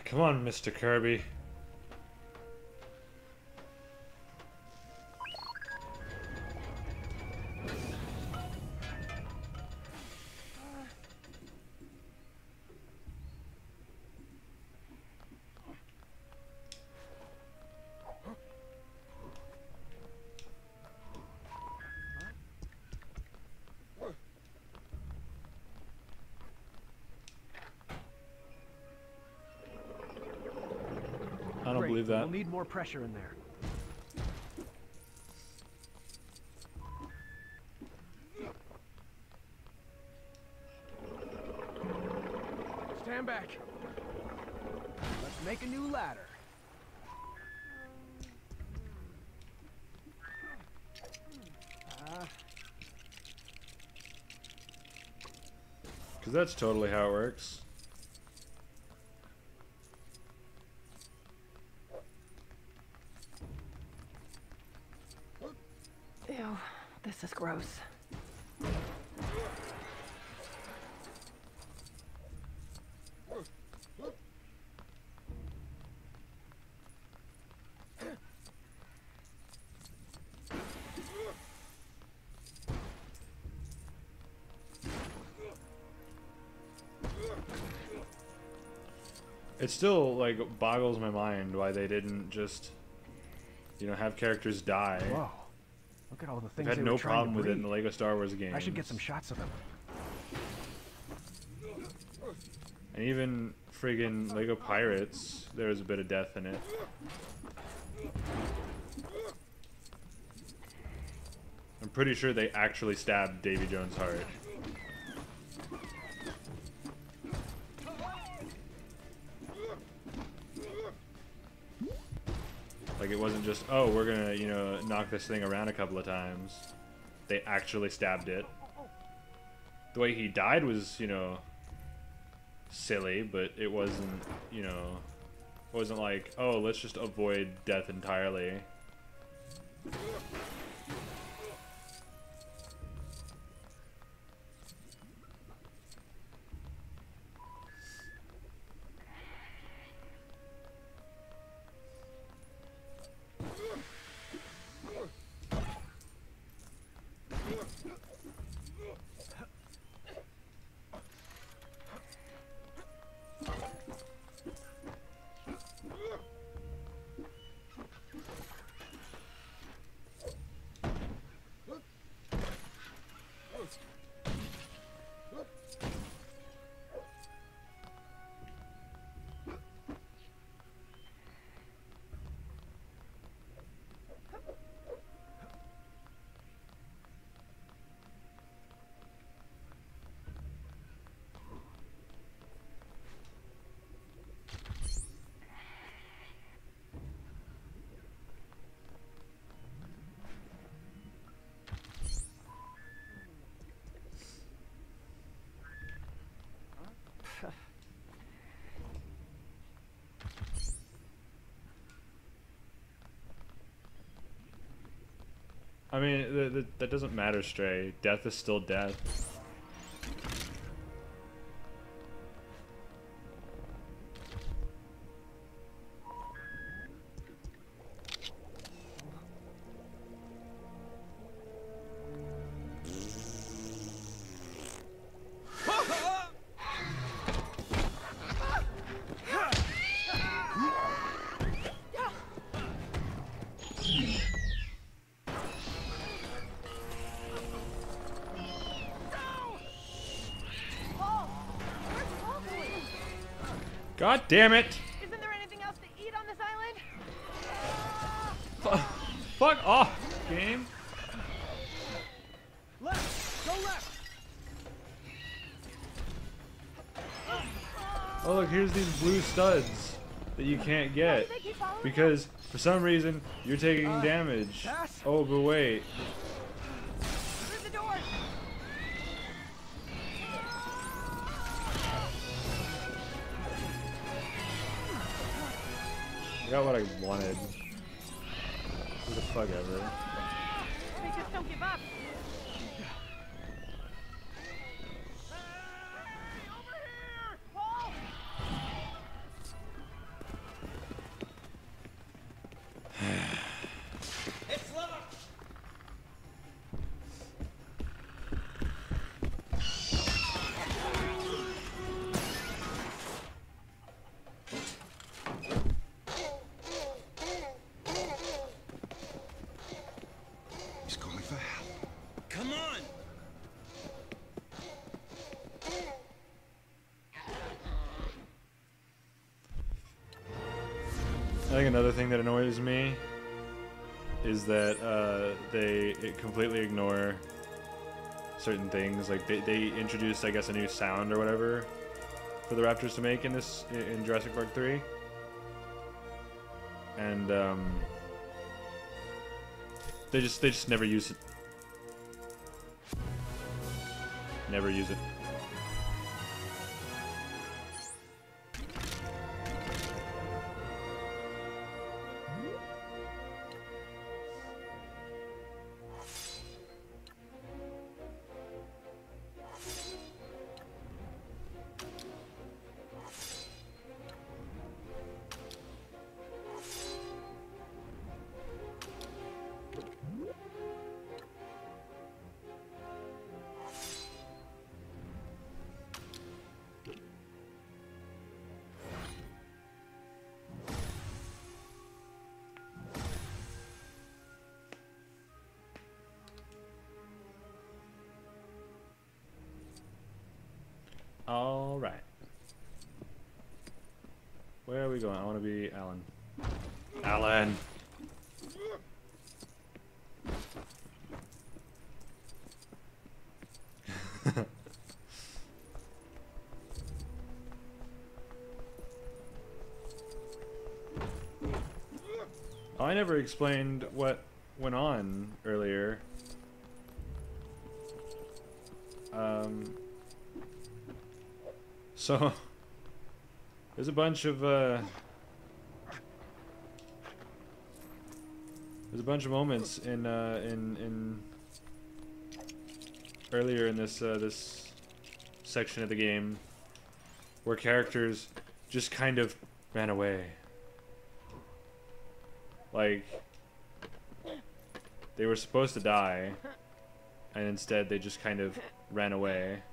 Come on, Mr. Kirby. I don't believe that. We'll need more pressure in there. Stand back. Let's make a new ladder. Because that's totally how it works. Ew, this is gross. It still, like, boggles my mind why they didn't just, you know, have characters die. Whoa. Look at all the things I've had they no were trying problem to with it breed. in the Lego Star Wars games. I should get some shots of them. And even friggin' Lego Pirates, there was a bit of death in it. I'm pretty sure they actually stabbed Davy Jones' heart. Like, it wasn't just, oh, we're gonna, you know, knock this thing around a couple of times. They actually stabbed it. The way he died was, you know, silly, but it wasn't, you know, wasn't like, oh, let's just avoid death entirely. I mean, that doesn't matter, Stray. Death is still death. God damn it! Isn't there anything else to eat on this island? Fuck off, game. Left! Go left! Oh look, here's these blue studs that you can't get because for some reason you're taking damage. Oh, but wait. Through the doors! I got what I wanted. fuck ever. Hey, just don't give up. It's locked! He's calling for help. Come on! I think another thing that annoys me is that they completely ignore certain things. Like they introduced, I guess, a new sound or whatever for the raptors to make in Jurassic Park 3, and they just never use it. Never use it. All right. Where are we going? I want to be Alan. Alan. Oh, I never explained what went on earlier. So there's a bunch of moments in earlier in this this section of the game where characters just kind of ran away. Like they were supposed to die, and instead they just kind of ran away.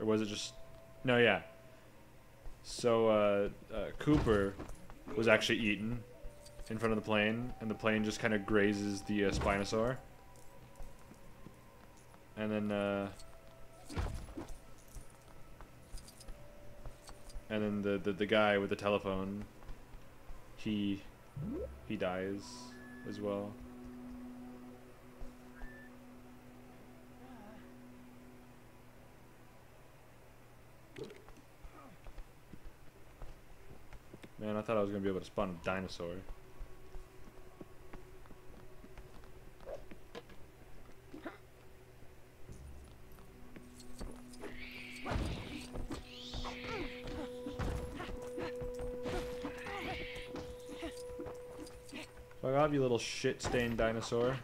Or was it just... No, yeah. So, Cooper was actually eaten in front of the plane, and the plane just kind of grazes the Spinosaur. And then, the guy with the telephone, he dies as well. Man, I thought I was gonna be able to spawn a dinosaur. Fuck off, you little shit-stained dinosaur.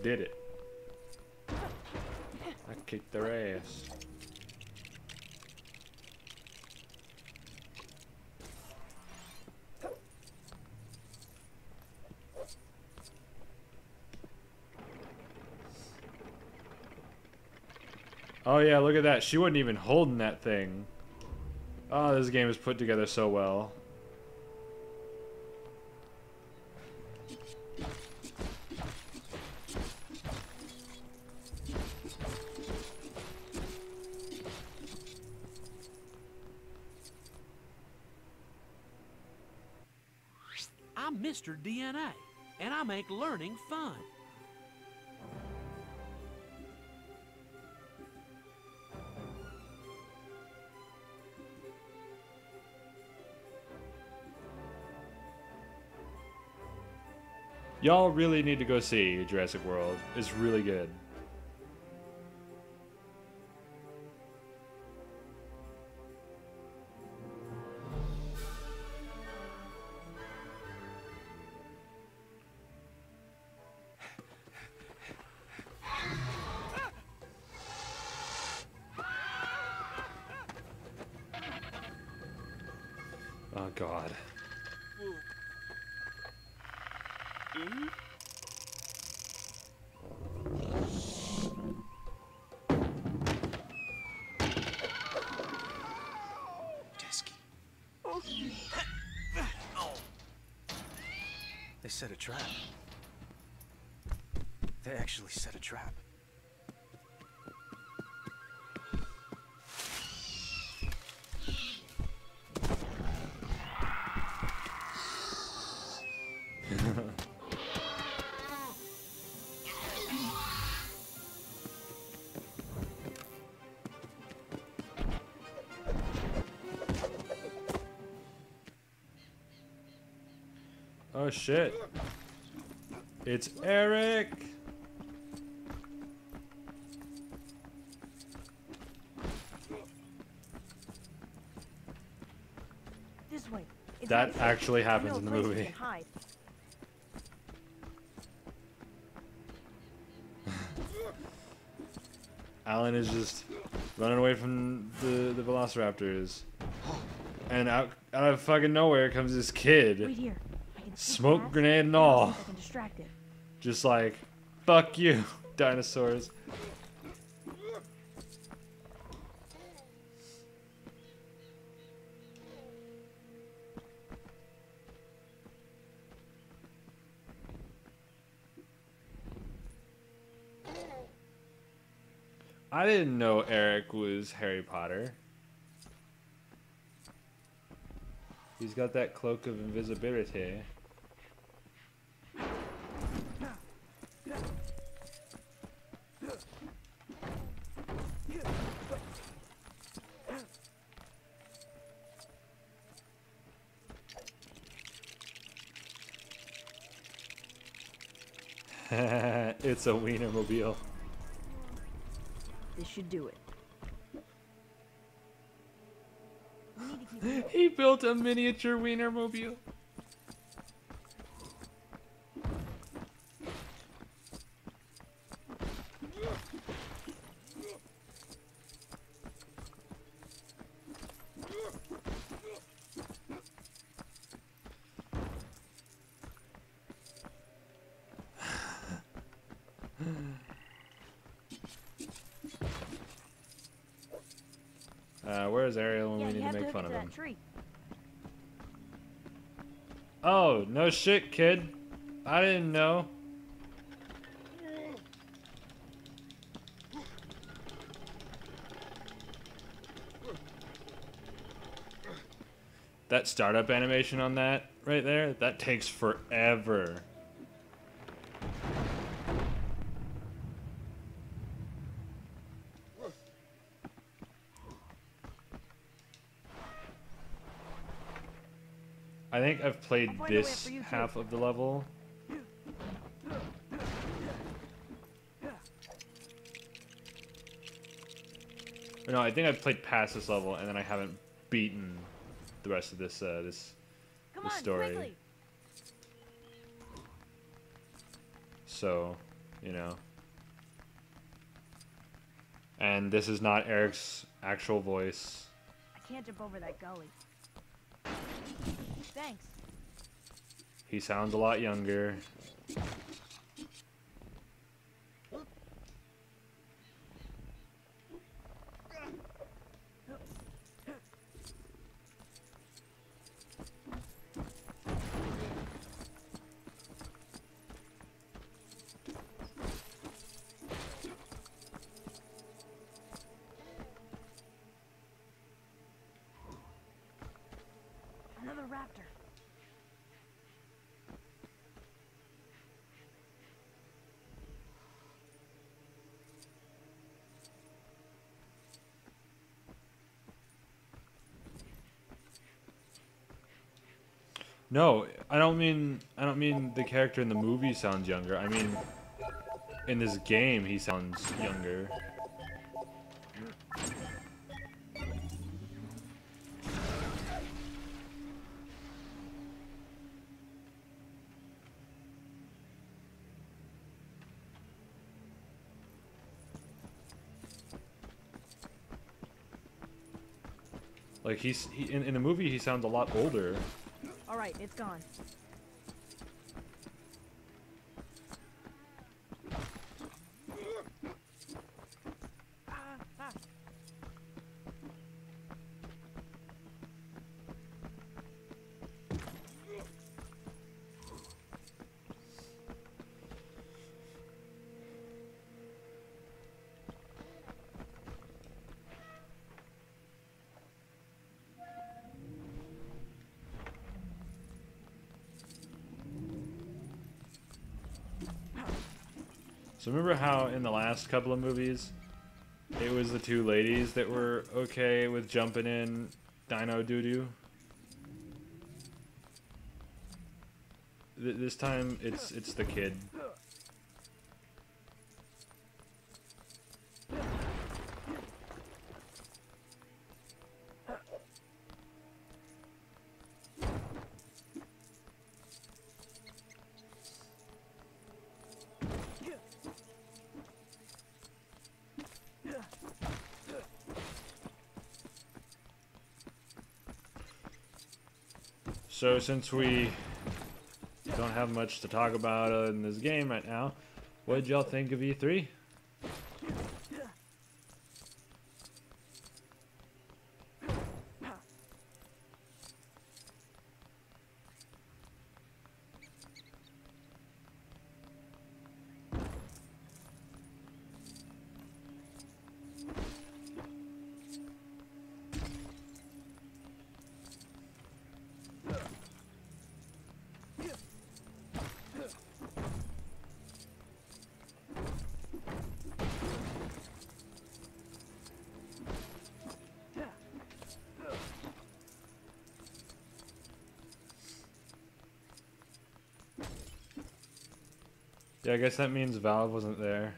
Did it. I kicked their ass. Oh yeah, look at that. She wasn't even holding that thing. Oh, this game is put together so well. I'm Mr. DNA, and I make learning fun. Y'all really need to go see Jurassic World. It's really good. Oh God. They set a trap. They actually set a trap. Oh shit. It's Eric. This way. That actually happens in the movie. Alan is just running away from the velociraptors. And out of fucking nowhere comes this kid. Wait here. Smoke grenade and all. Just like, fuck you, dinosaurs. I didn't know Eric was Harry Potter. He's got that cloak of invisibility. It's a Wienermobile. This should do it. He built a miniature Wienermobile. Where's Ariel when we need to make fun of him? Oh, no shit, kid. I didn't know. That startup animation on that right there, that takes forever. I think I've played this half of the level. Or no, I think I've played past this level, and then I haven't beaten the rest of this this story. Quickly. So, you know. And this is not Eric's actual voice. I can't jump over that gully. Thanks. He sounds a lot younger. Another raptor. No, I don't mean the character in the movie sounds younger. I mean in this game he sounds younger. Like in the movie he sounds a lot older. All right, it's gone. So remember how in the last couple of movies, it was the two ladies that were okay with jumping in dino doo-doo? This time, it's the kid. So since we don't have much to talk about in this game right now, what did y'all think of E3? Yeah, I guess that means Valve wasn't there.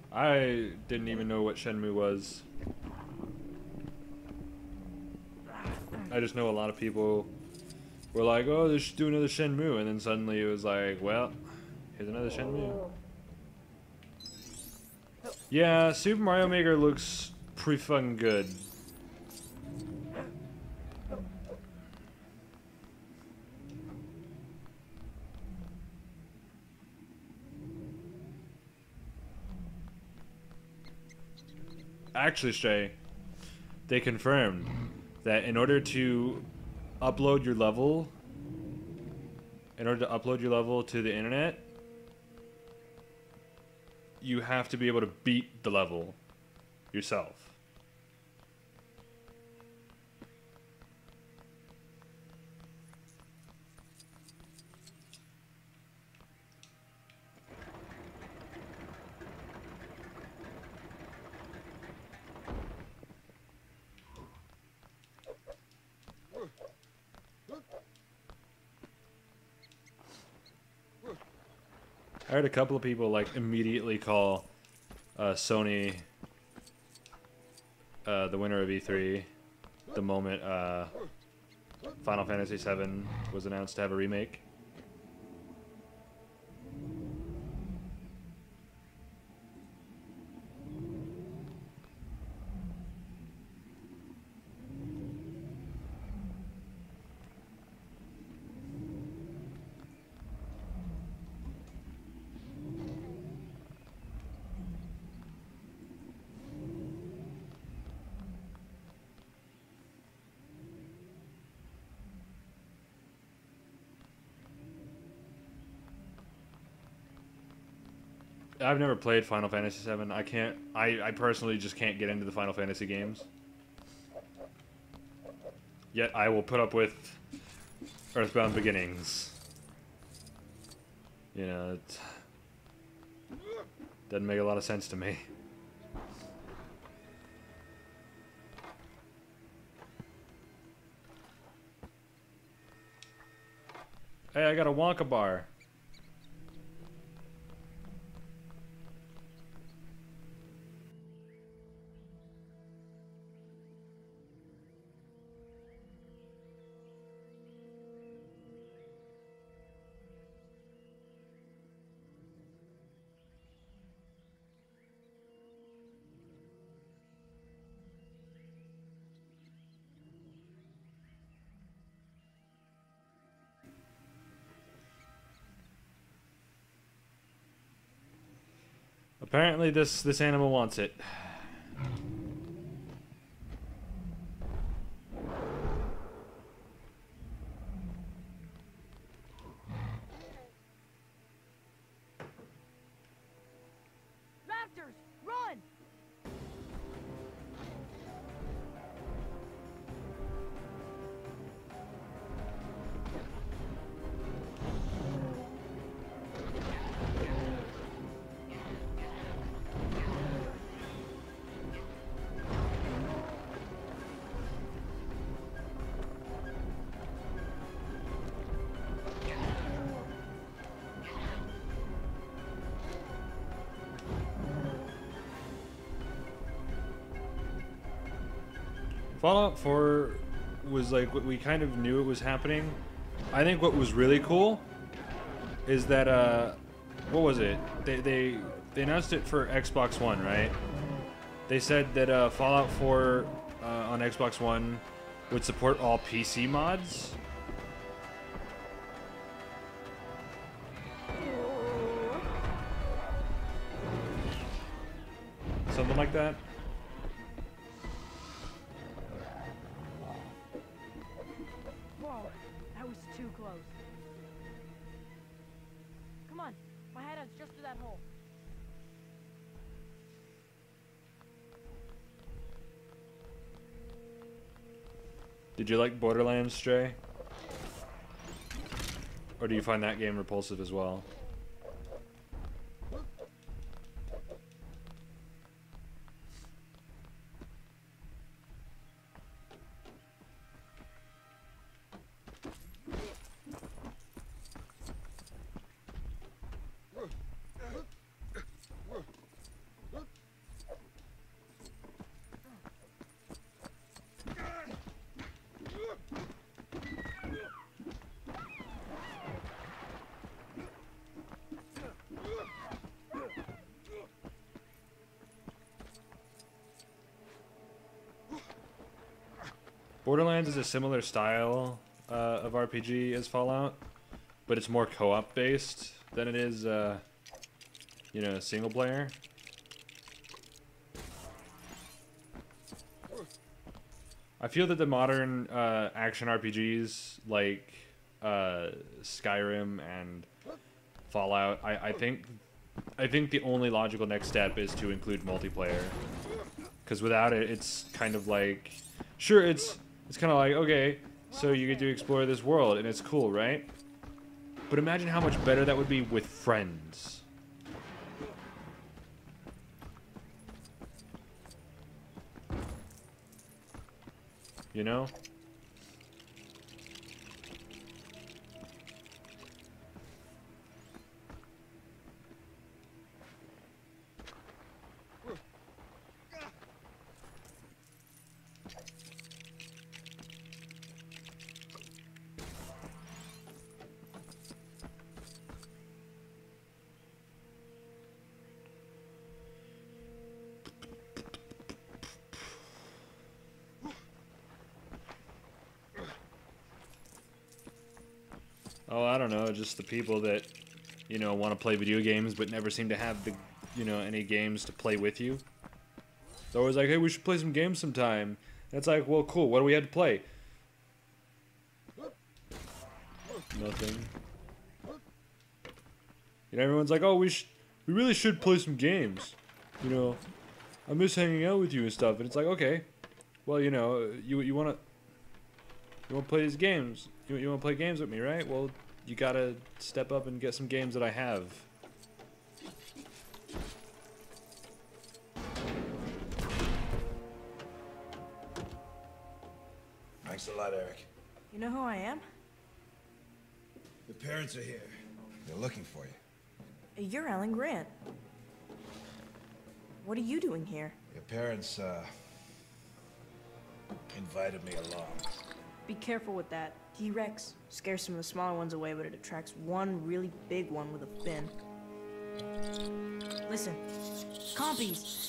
I didn't even know what Shenmue was. I just know a lot of people were like, oh, they should do another Shenmue, and then suddenly it was like, well, here's another Shenmue. Yeah, Super Mario Maker looks pretty fucking good. Actually, Shay, they confirmed that in order to upload your level, to the internet, you have to be able to beat the level yourself. I heard a couple of people like immediately call Sony the winner of E3 the moment Final Fantasy VII was announced to have a remake. I've never played Final Fantasy VII. I can't. I personally just can't get into the Final Fantasy games. Yet I will put up with Earthbound Beginnings. You know, it doesn't make a lot of sense to me. Hey, I got a Wonka bar. Apparently this animal wants it. Raptors, run! Fallout 4 was like what we kind of knew it was happening. I think what was really cool is that what was it? They announced it for Xbox One, right? They said that Fallout 4 on Xbox One would support all PC mods. Something like that. Whoa, that was too close. Come on, my hideout's just through that hole. Did you like Borderlands, Stray? Or do you find that game repulsive as well? Borderlands is a similar style of RPG as Fallout, but it's more co-op based than it is, you know, single player. I feel that the modern action RPGs like Skyrim and Fallout, I think the only logical next step is to include multiplayer, because without it, it's kind of like, sure, it's kind of like, okay, so you get to explore this world and it's cool, right? But imagine how much better that would be with friends. You know? Oh, I don't know, just the people that, you know, want to play video games but never seem to have the, you know, any games to play with you. They're always like, hey, we should play some games sometime. And it's like, well, cool, what do we have to play? Nothing. You know, everyone's like, oh, we really should play some games. You know, I miss hanging out with you and stuff. And it's like, okay, well, you know, you wanna play these games? You wanna play games with me, right? Well, you gotta step up and get some games that I have. Thanks a lot, Eric. You know who I am? The parents are here. They're looking for you. You're Alan Grant. What are you doing here? Your parents, invited me along. Be careful with that. T-Rex scares some of the smaller ones away, but it attracts one really big one with a fin. Listen. Compies!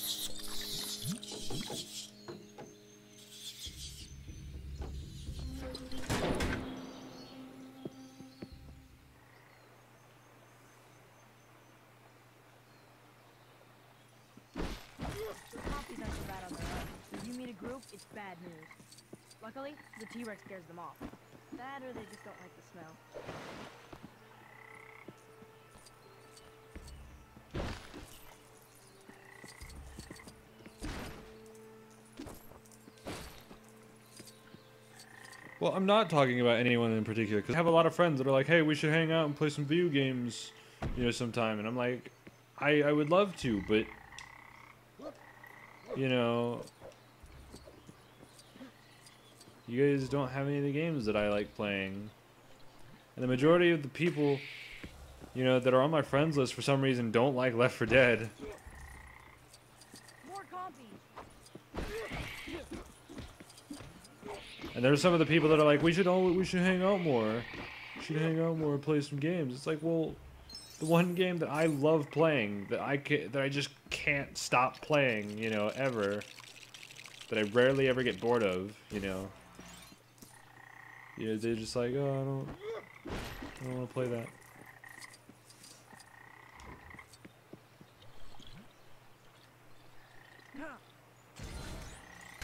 It's bad news. Luckily, the T-Rex scares them off. That or they just don't like the smell. Well, I'm not talking about anyone in particular, because I have a lot of friends that are like, hey, we should hang out and play some video games, you know, sometime. And I'm like, I would love to, but, you know, you guys don't have any of the games that I like playing. And the majority of the people, you know, that are on my friends list for some reason don't like Left 4 Dead. More compies. And there's some of the people that are like, we should hang out more. We should hang out more and play some games. It's like, well, the one game that I love playing, that I just can't stop playing, you know, ever, that I rarely ever get bored of, you know. Yeah, they're just like, oh, I don't want to play that.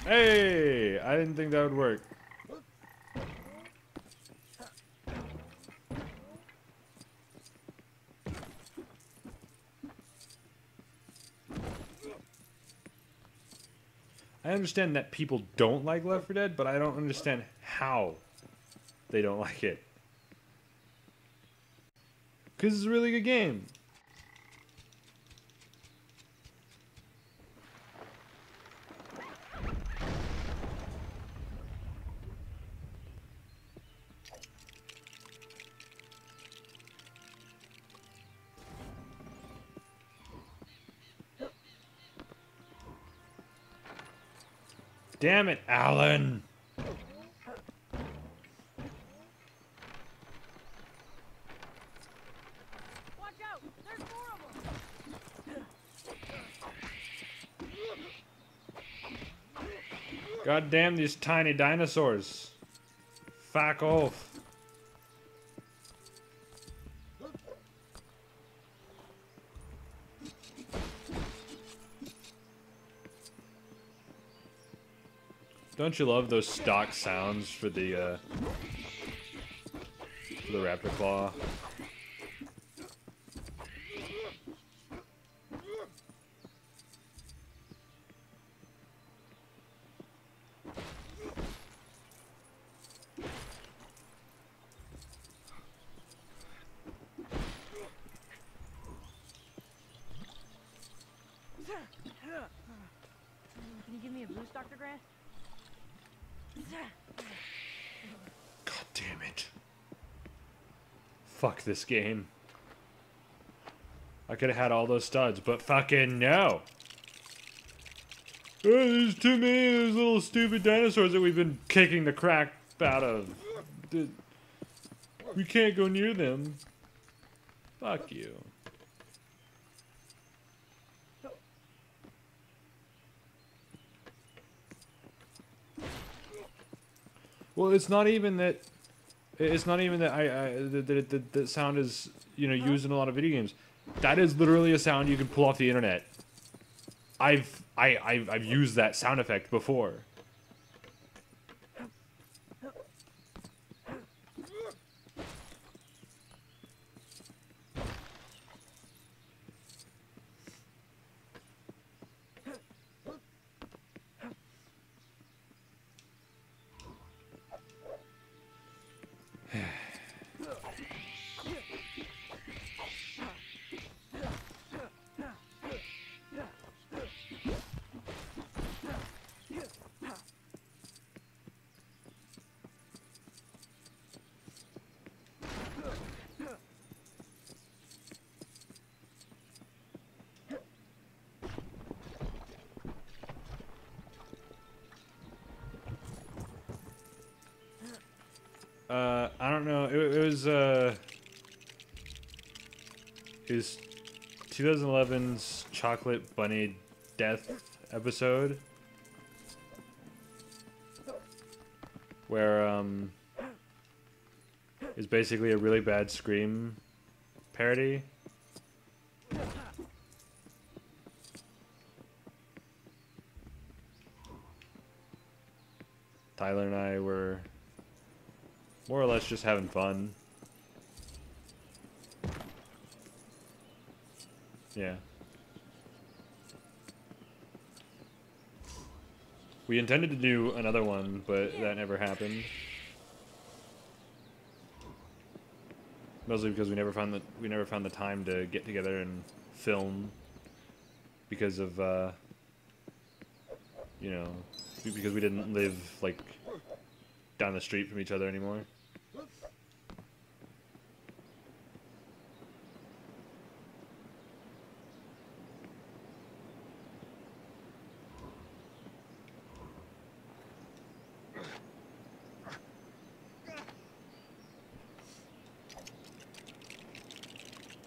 Hey, I didn't think that would work. I understand that people don't like Left 4 Dead, but I don't understand how they don't like it. Because it's a really good game. Damn it, Alan! Watch out! There's more of them! God damn these tiny dinosaurs. Fuck off. Don't you love those stock sounds for the raptor claw? Can you give me a boost, Dr. Grant? God damn it. Fuck this game. I could have had all those studs, but fucking no. Oh, there's too many of those little stupid dinosaurs that we've been kicking the crap out of. We can't go near them. Fuck you. Well, it's not even that. It's not even that that sound is, you know, used in a lot of video games. That is literally a sound you can pull off the internet. I've used that sound effect before. I don't know. It was 2011's Chocolate Bunny Death episode, where is basically a really bad Scream parody. Tyler and I were more or less just having fun. Yeah. We intended to do another one, but that never happened. Mostly because we never found the time to get together and film because of you know, because we didn't live like down the street from each other anymore.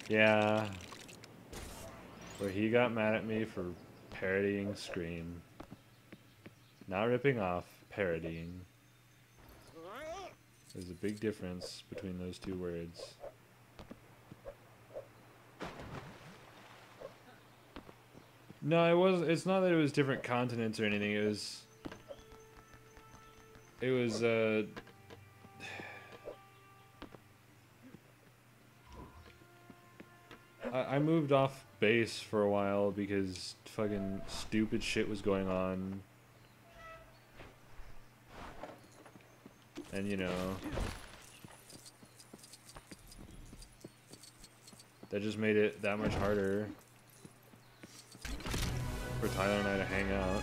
Yeah, where he got mad at me for parodying Scream. Not ripping off, parodying. There's a big difference between those two words. No, it's not that it was different continents or anything. It was I moved off base for a while because fucking stupid shit was going on. And you know, that just made it that much harder for Tyler and I to hang out.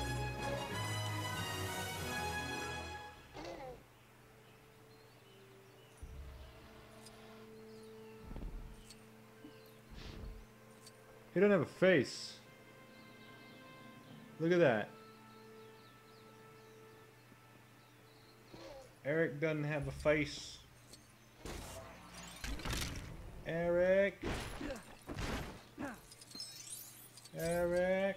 He don't have a face. Look at that. Eric doesn't have a face. Eric. Eric.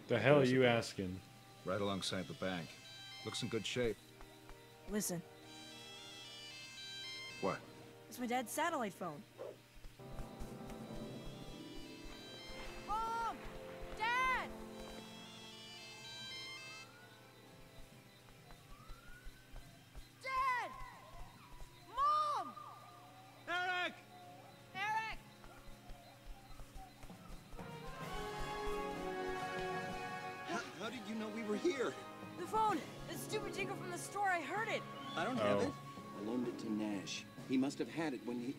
The hell are you asking? Right alongside the bank. Looks in good shape. Listen, What? it's my dad's satellite phone. Mom! Dad! Dad! Mom! Eric! Eric! How did you know we were here? The phone! The stupid jingle from the store, I heard it! I don't have it. I loaned it to Nash. He must have had it when he...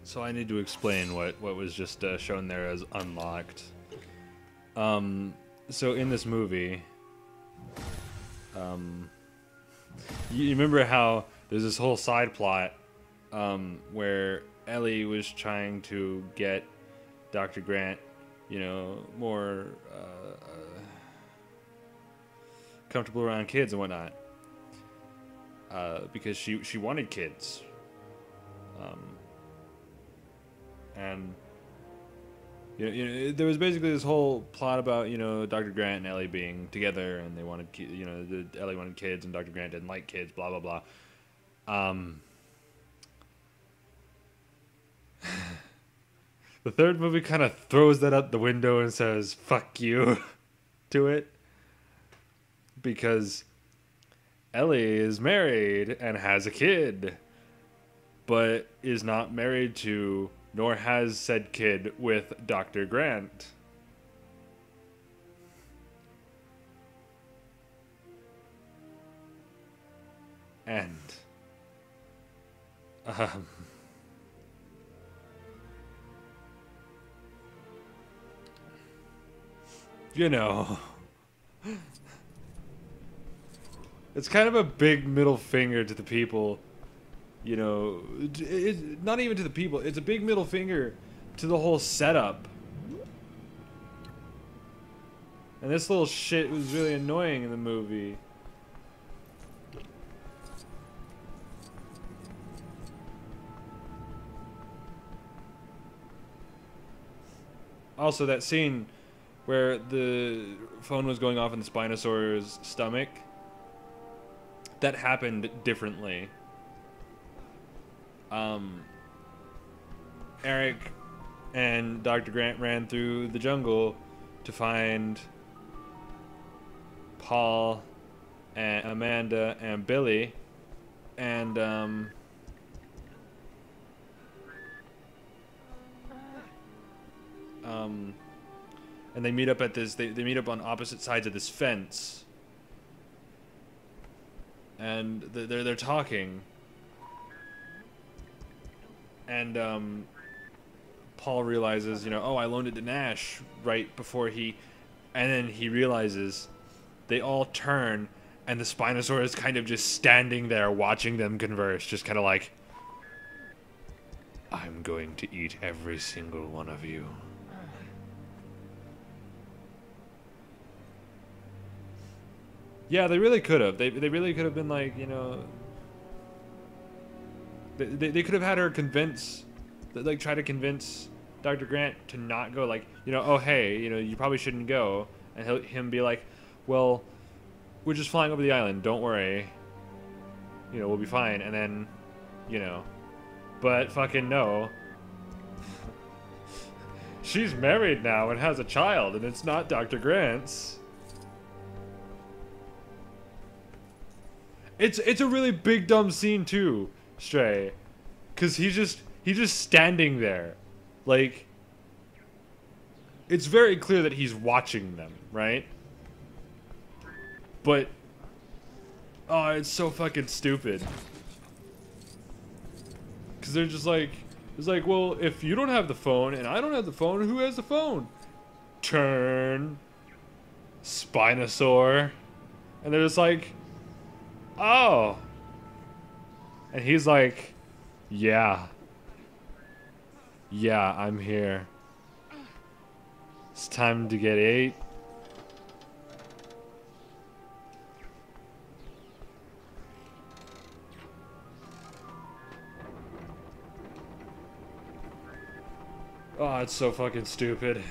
So I need to explain what was just shown there as unlocked. So in this movie, you remember how there's this whole side plot where Ellie was trying to get Dr. Grant, you know, more comfortable around kids and whatnot, because she wanted kids, and you know, there was basically this whole plot about, you know, Dr. Grant and Ellie being together, and they wanted, you know, Ellie wanted kids, and Dr. Grant didn't like kids, blah blah blah. The third movie kind of throws that out the window and says "fuck you" to it, because Ellie is married and has a kid, but is not married to, nor has said kid with, Dr. Grant. And you know, it's kind of a big middle finger to the people, you know, not even to the people, it's a big middle finger to the whole setup. And this little shit was really annoying in the movie. Also, that scene where the phone was going off in the Spinosaur's stomach, that happened differently. Eric and Dr. Grant ran through the jungle to find Paul and Amanda and Billy, and and they meet up at this, they meet up on opposite sides of this fence, and they're talking, and Paul realizes, you know, oh, I loaned it to Nash right before he, and then he realizes they all turn, and the Spinosaurus is kind of just standing there watching them converse, just kind of like, I'm going to eat every single one of you. Yeah, they really could have. They really could have been like, you know, they could have had her convince, like, try to convince Dr. Grant to not go, like, you know, oh, hey, you know, you probably shouldn't go, and him be like, well, we're just flying over the island, don't worry, you know, we'll be fine, and then, you know, but fucking no. She's married now and has a child, and it's not Dr. Grant's. It's a really big dumb scene too, Stray, cause he's just standing there, like, it's very clear that he's watching them, right? But oh, it's so fucking stupid, cause they're just like, it's like, well, if you don't have the phone and I don't have the phone, who has the phone? Turn, Spinosaur, and they're just like, oh. And he's like, yeah, I'm here. It's time to get ate. Oh, it's so fucking stupid.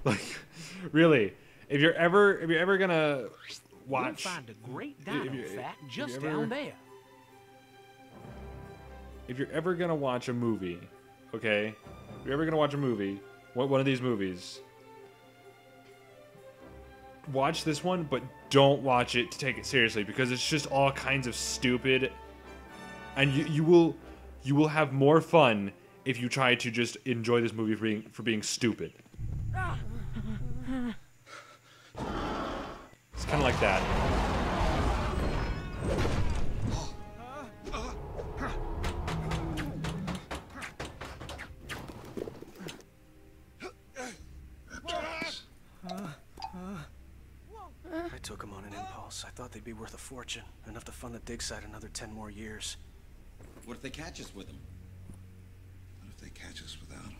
Like, really, if you're ever gonna watch, you'll find a great dino fact just down there. If you're ever gonna watch a movie, okay? If you're ever gonna watch a movie, one of these movies, watch this one, but don't watch it to take it seriously, because it's just all kinds of stupid, and you will have more fun if you try to just enjoy this movie for being stupid. It's kind of like that. I took them on an impulse. I thought they'd be worth a fortune. Enough to fund the dig site another 10 more years. What if they catch us with them? What if they catch us without them?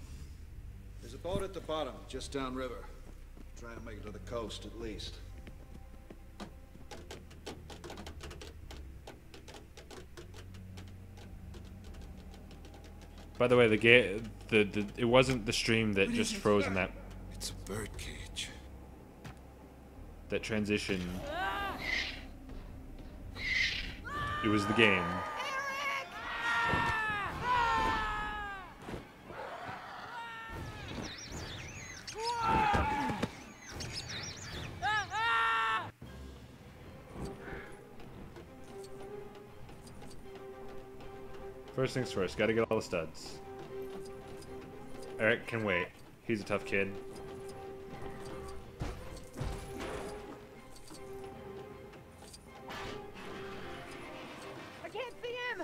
There's a boat at the bottom, just downriver. Try and make it to the coast at least. By the way, it wasn't the stream that just froze in that. It's a bird cage. That transition. It was the game. First things first, gotta get all the studs. Eric can wait. He's a tough kid. I can't see him!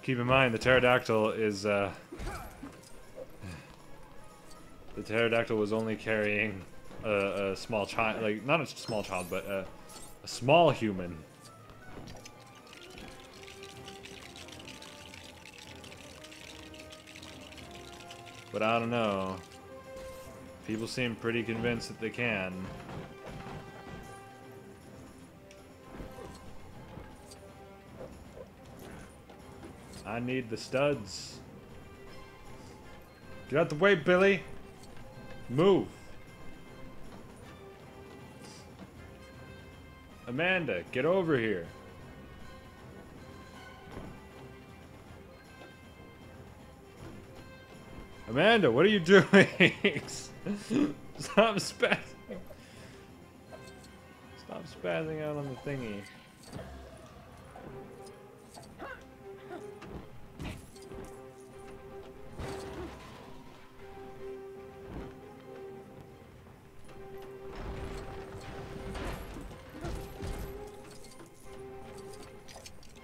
Keep in mind, the pterodactyl is, the pterodactyl was only carrying a small child, like, not a small child, but a small human. But I don't know. People seem pretty convinced that they can. I need the studs. Get out the way, Billy. Move. Amanda, get over here. Amanda, what are you doing? Stop spazzing. Stop spazzing out on the thingy.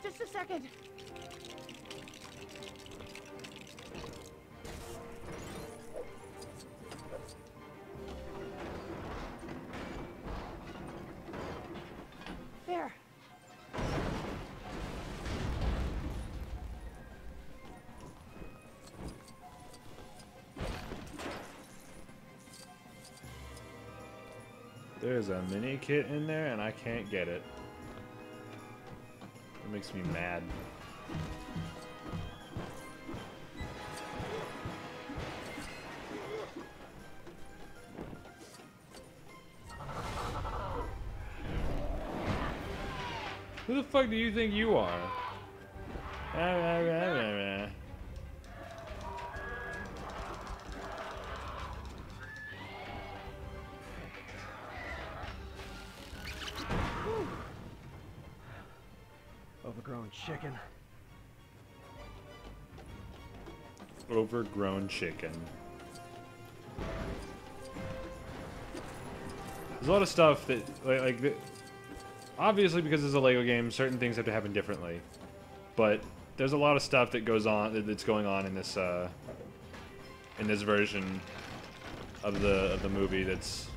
Just a second. There. There's a mini kit in there and I can't get it. It makes me mad. Who the fuck do you think you are? Overgrown chicken. Overgrown chicken. There's a lot of stuff that, obviously because it's a Lego game, certain things have to happen differently. But there's a lot of stuff that goes on, that's going on in this version of the movie that's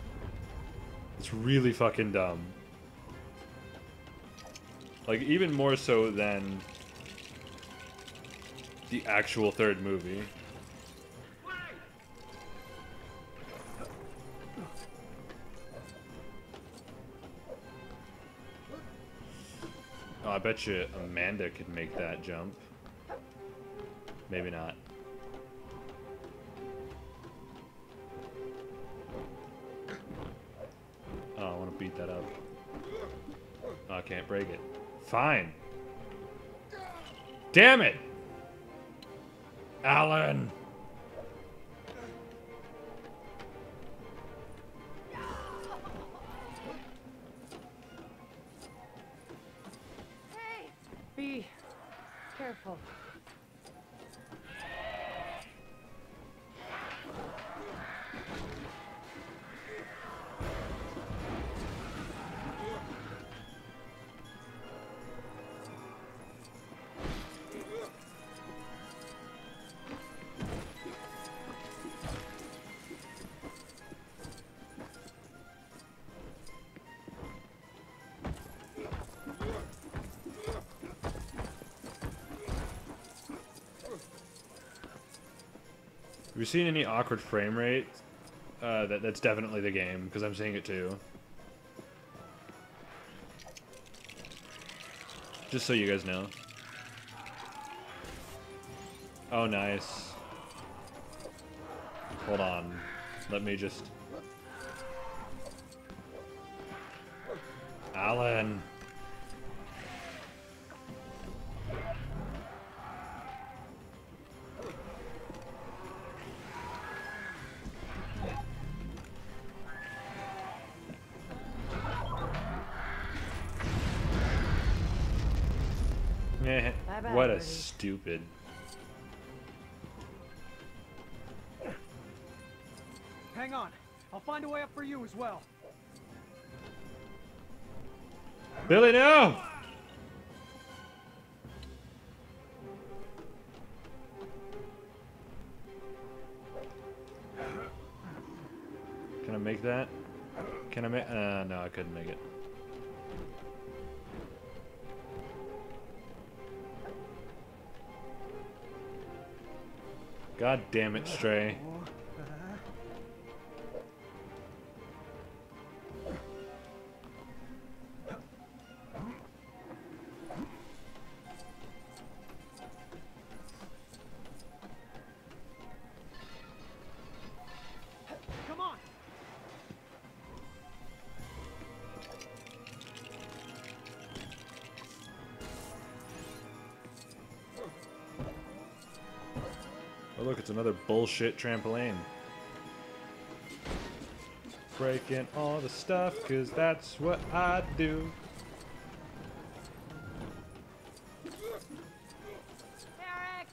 really fucking dumb. Like, even more so than the actual third movie. Oh, I bet you Amanda could make that jump. Maybe not. Oh, I want to beat that up. Oh, I can't break it. Fine. Damn it! Alan! Hey! Be careful. Have you seen any awkward frame rate? That's definitely the game, because I'm seeing it too. Just so you guys know. Oh, nice. Hold on. Let me just... Alan! Bye-bye, What a birdie. stupid... Hang on. I'll find a way up for you as well. Billy, no! Can I make that? Can I make... no, I couldn't make it. God damn it, Stray. Come on. Oh look, it's another bullshit trampoline. Breaking all the stuff, cause that's what I do. Eric!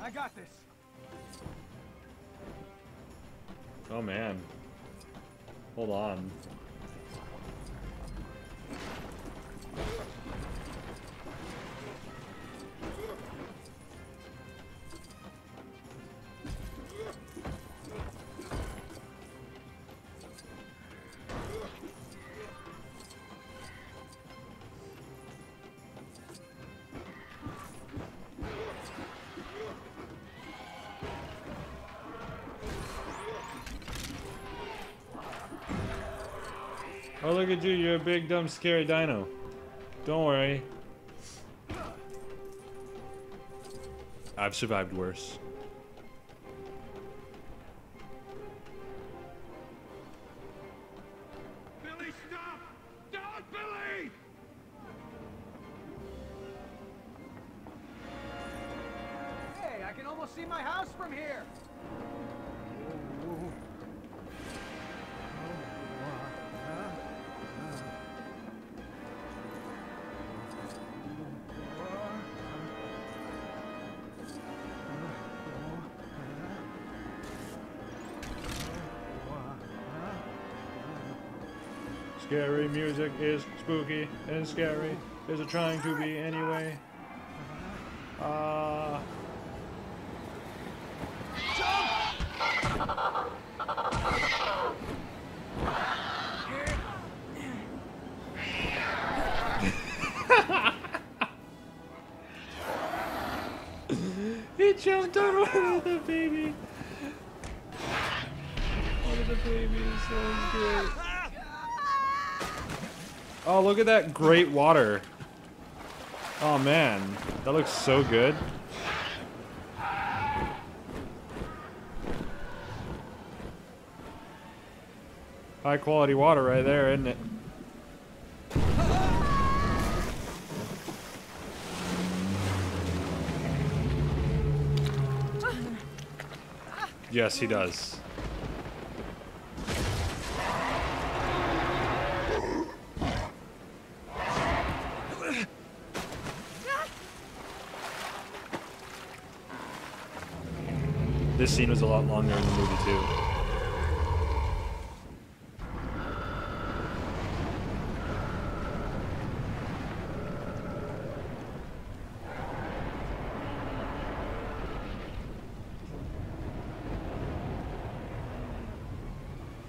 I got this. Oh man. Hold on. Oh, look at you. You're a big, dumb, scary dino. Don't worry. I've survived worse. Billy, stop! Don't, Billy! Hey, I can almost see my house from here. Scary music is spooky and scary. Is it trying to be anyway? Don't order the baby. Order the baby. Sounds great. Oh, look at that great water. Oh man, that looks so good. High quality water right there, isn't it? Yes, he does. This scene was a lot longer in the movie too.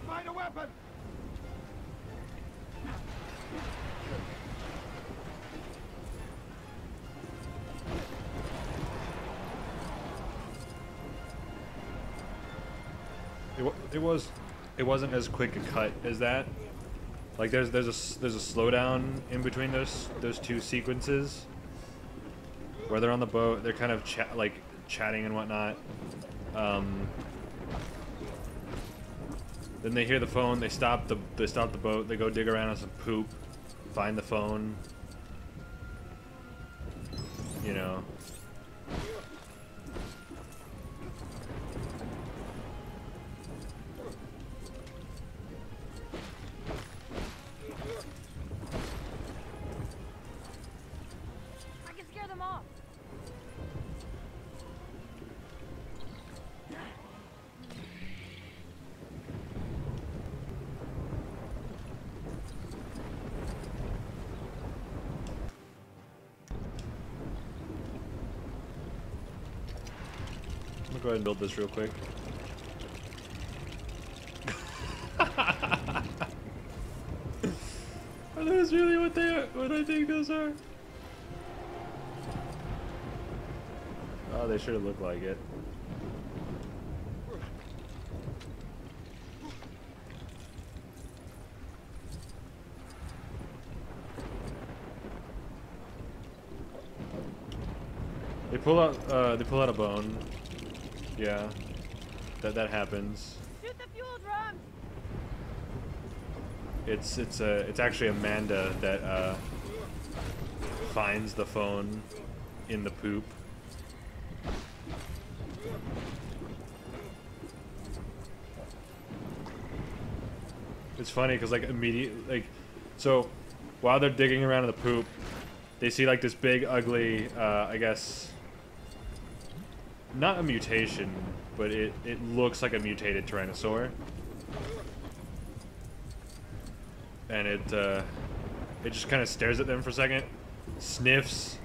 Find a weapon! It wasn't as quick a cut as that. Like there's a slowdown in between those two sequences where they're on the boat. They're kind of chatting and whatnot. Then they hear the phone. They stop the boat. They go dig around on some poop, find the phone. You know. I can scare them off. I'm gonna go ahead and build this real quick. Are those really what I think those are? Oh, they should have looked like it. They pull out a bone. Yeah. That happens. Shoot the fuel drums! It's actually Amanda that finds the phone in the poop. It's funny because so while they're digging around in the poop, they see like this big ugly I guess not a mutation, but it looks like a mutated Tyrannosaur. And it just kind of stares at them for a second, sniffs,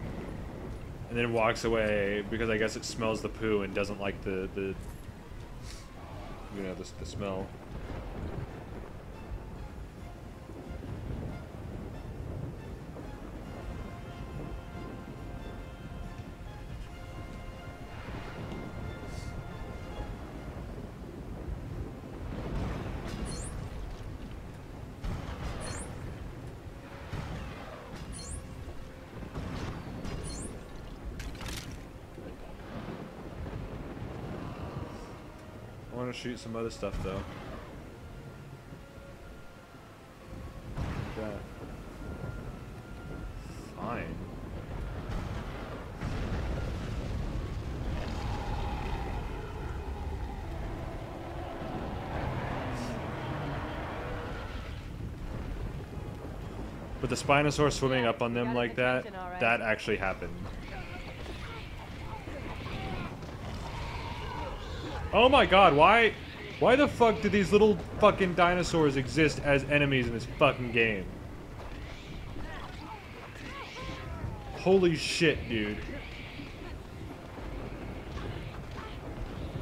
and then walks away because I guess it smells the poo and doesn't like the smell. I want to shoot some other stuff though. Like that. Fine. But the Spinosaur swimming up on them like that, that actually happened. Oh my god, why the fuck do these little fucking dinosaurs exist as enemies in this fucking game? Holy shit, dude.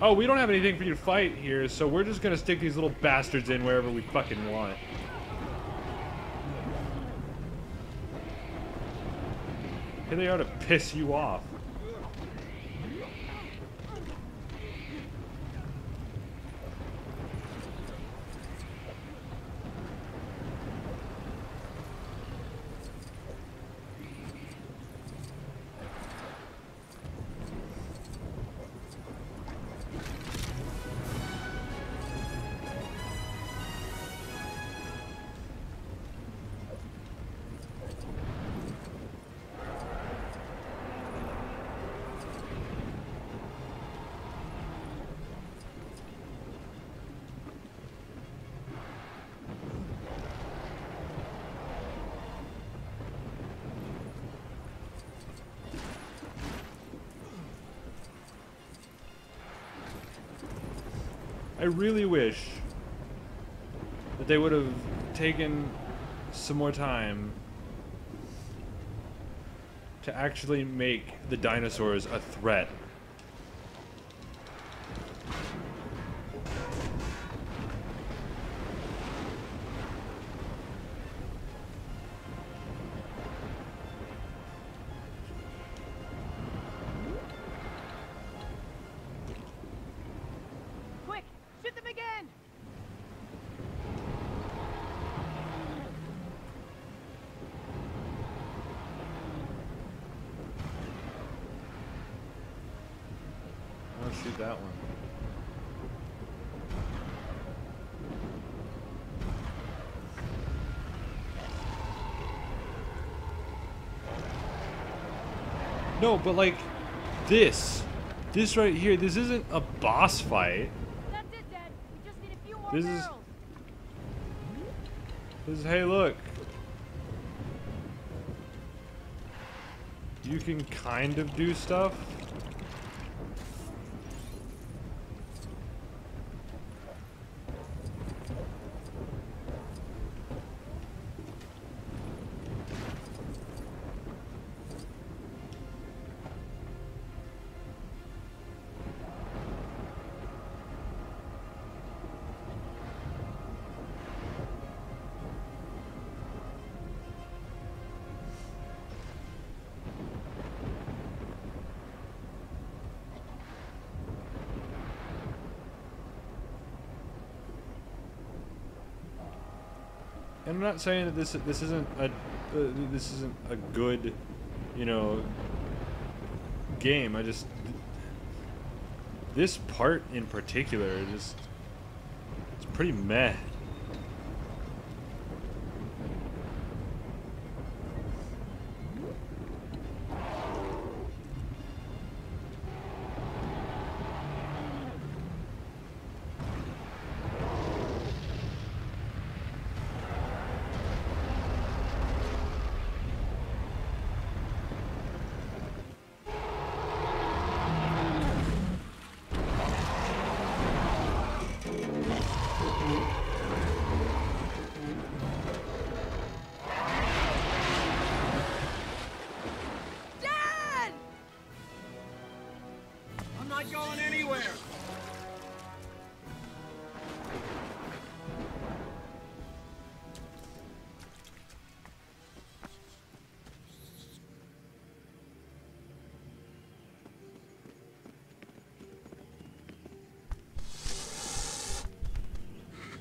Oh, we don't have anything for you to fight here, so we're just gonna stick these little bastards in wherever we fucking want. Here they are to piss you off. I really wish that they would have taken some more time to actually make the dinosaurs a threat. Quick, shoot them again! I want to shoot that one. No, but like this right here, this isn't a boss fight. That's it, Dad. We just need a few more This barrels. is hey, look. You can kind of do stuff. And I'm not saying that this isn't a good, you know, game. I just this part in particular just it's pretty meh. Dad! I'm not going anywhere.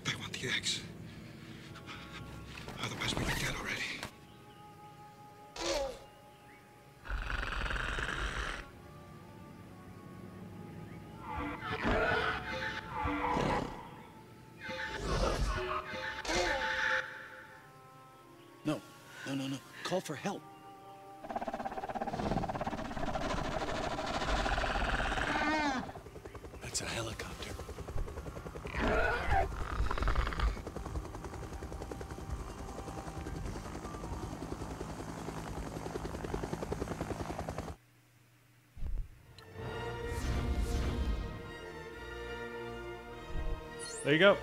They want the eggs. Otherwise, we'd be dead already. No. Call for help. That's a helicopter. There you go.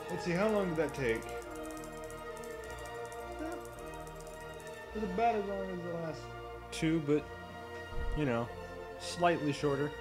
Let's see, how long did that take? It was about as long as the last two, but, you know, slightly shorter.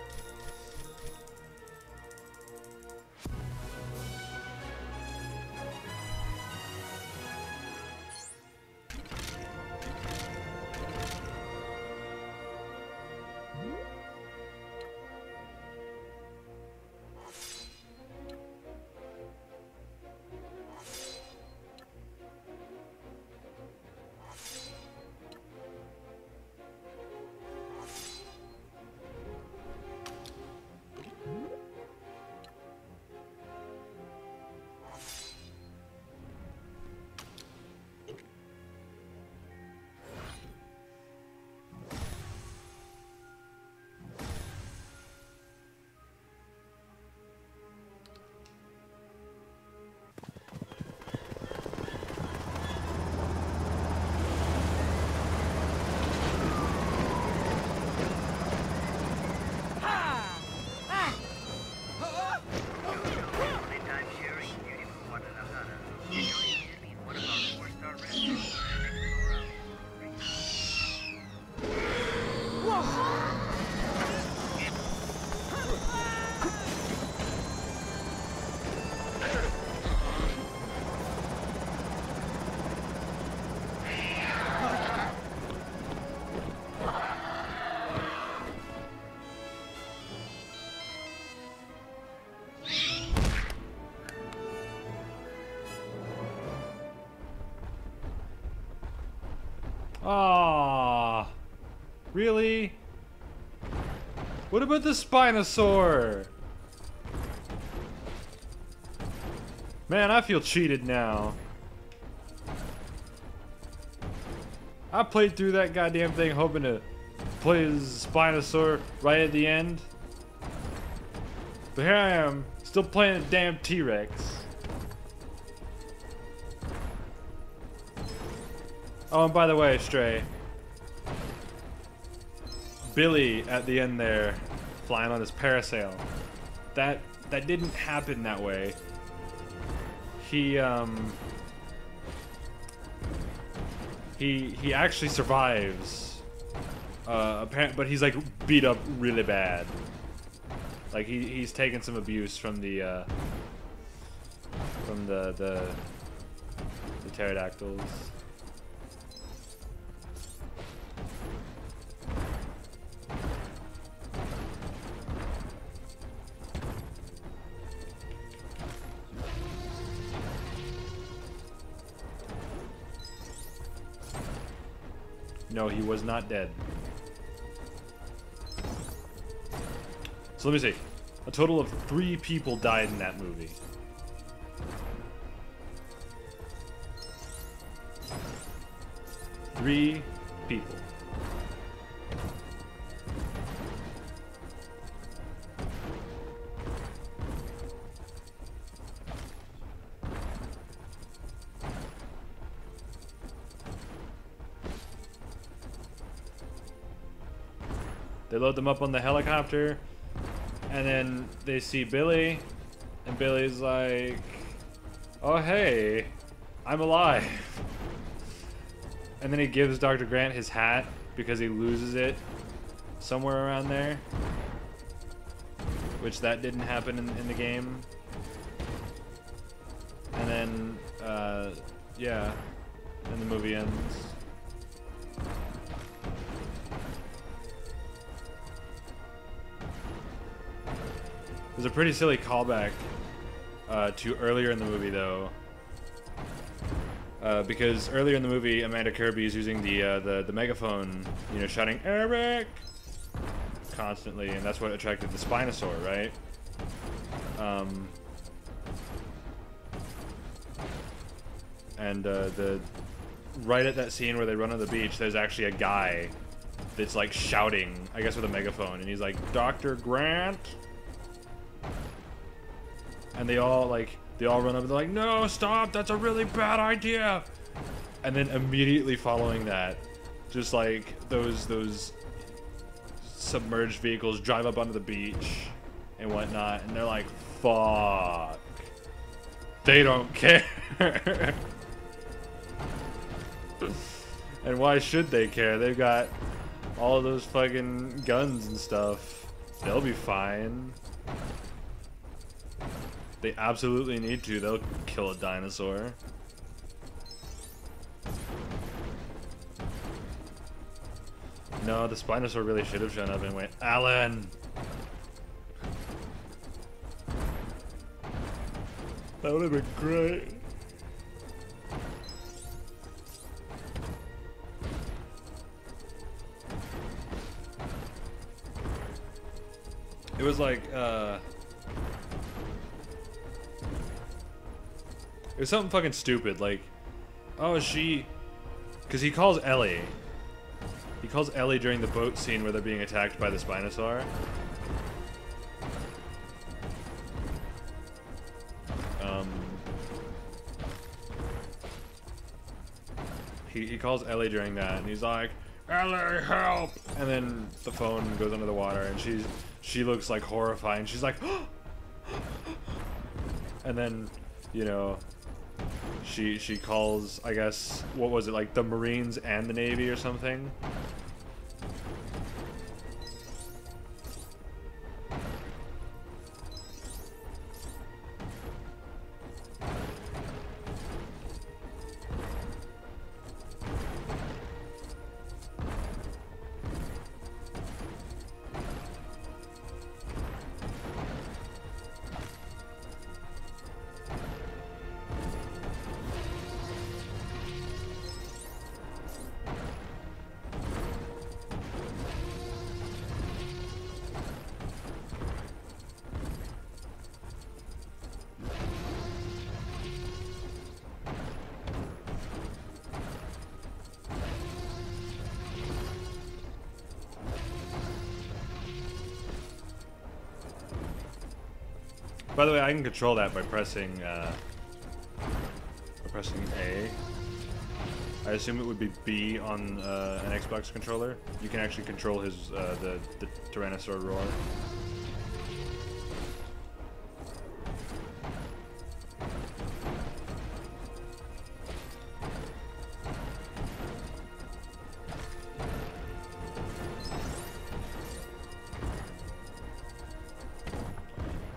Ah, really? What about the Spinosaur? Man, I feel cheated now. I played through that goddamn thing hoping to play as Spinosaur right at the end. But here I am, still playing a damn T-Rex. Oh, and by the way, Stray. Billy at the end there, flying on his parasail. That didn't happen that way. He actually survives. But he's like beat up really bad. Like he's taken some abuse from the pterodactyls. No, he was not dead. So let me see. A total of 3 people died in that movie. Three people. They load them up on the helicopter, and then they see Billy, and Billy's like, oh hey, I'm alive. And then he gives Dr. Grant his hat because he loses it somewhere around there, which that didn't happen in the game. And then, yeah, and the movie ends. There's a pretty silly callback to earlier in the movie, though, because earlier in the movie, Amanda Kirby is using the megaphone, you know, shouting "Eric" constantly, and that's what attracted the Spinosaur, right? And right at that scene where they run on the beach, there's actually a guy that's like shouting, I guess with a megaphone, and he's like, "Dr. Grant." And they all run up and they're like, "No, stop, that's a really bad idea." And then immediately following that, just like those submerged vehicles drive up onto the beach and whatnot, and they're like, fuck. They don't care. And why should they care? They've got all of those fucking guns and stuff. They'll be fine. They absolutely need to. They'll kill a dinosaur. No, the Spinosaur really should have shown up and went, "Alan!" That would have been great. It was like, it was something fucking stupid, like, oh, because he calls Ellie. He calls Ellie during the boat scene where they're being attacked by the Spinosaur. He calls Ellie during that, and he's like, "Ellie, help!" And then the phone goes under the water, and she looks like horrified, and she's like, and then, you know, she calls, I guess, what was it, like the Marines and the Navy or something? By the way, I can control that by pressing A. I assume it would be B on an Xbox controller. You can actually control his the Tyrannosaur roar.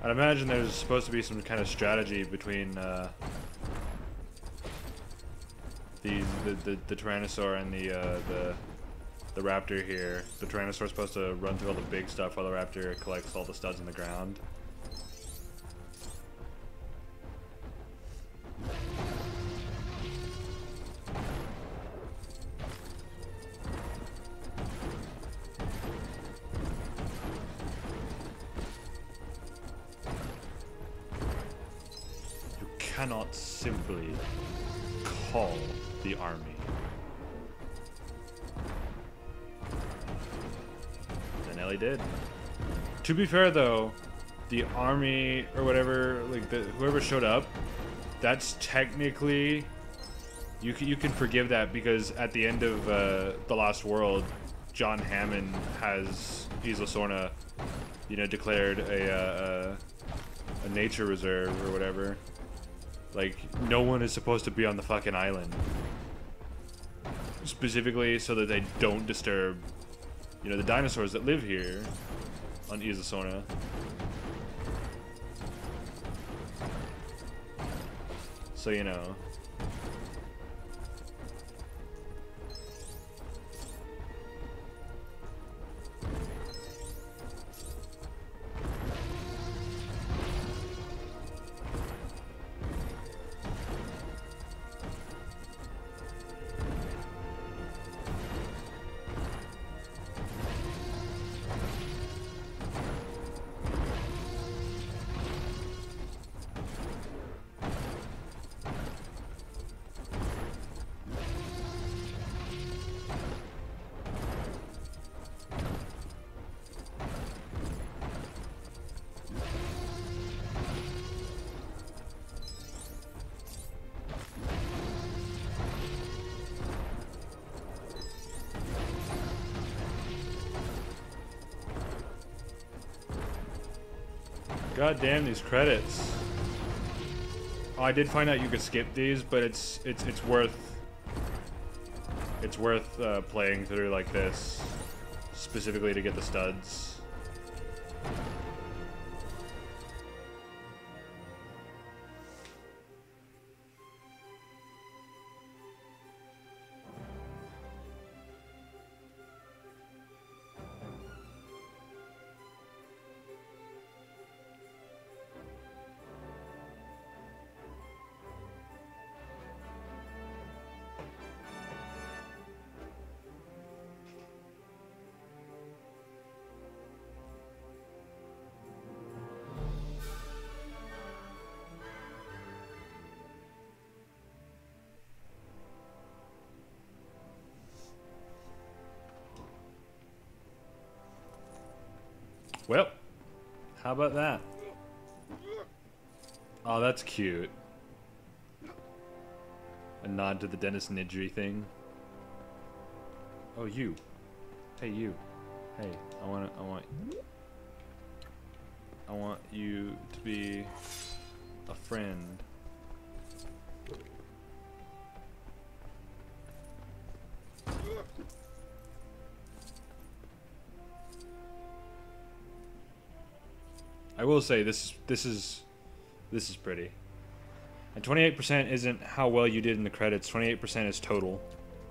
I'd imagine there's supposed to be some kind of strategy between the Tyrannosaur and the Raptor here. The Tyrannosaur's supposed to run through all the big stuff while the Raptor collects all the studs in the ground. Cannot simply call the army. And Ellie did. To be fair though, the army or whatever, like whoever showed up, that's technically you can forgive that, because at the end of The Lost World, John Hammond has Isla Sorna, you know, declared a nature reserve or whatever. Like, no one is supposed to be on the fucking island. Specifically so that they don't disturb, you know, the dinosaurs that live here on Isla Sorna. So, you know. God damn these credits. Oh, I did find out you could skip these, but it's worth playing through like this, specifically to get the studs. Well, how about that? Oh, that's cute. A nod to the Dennis Nedry thing. Oh, you. Hey, you. Hey, I want you to be a friend. I will say this is pretty. And 28% isn't how well you did in the credits. 28% is total,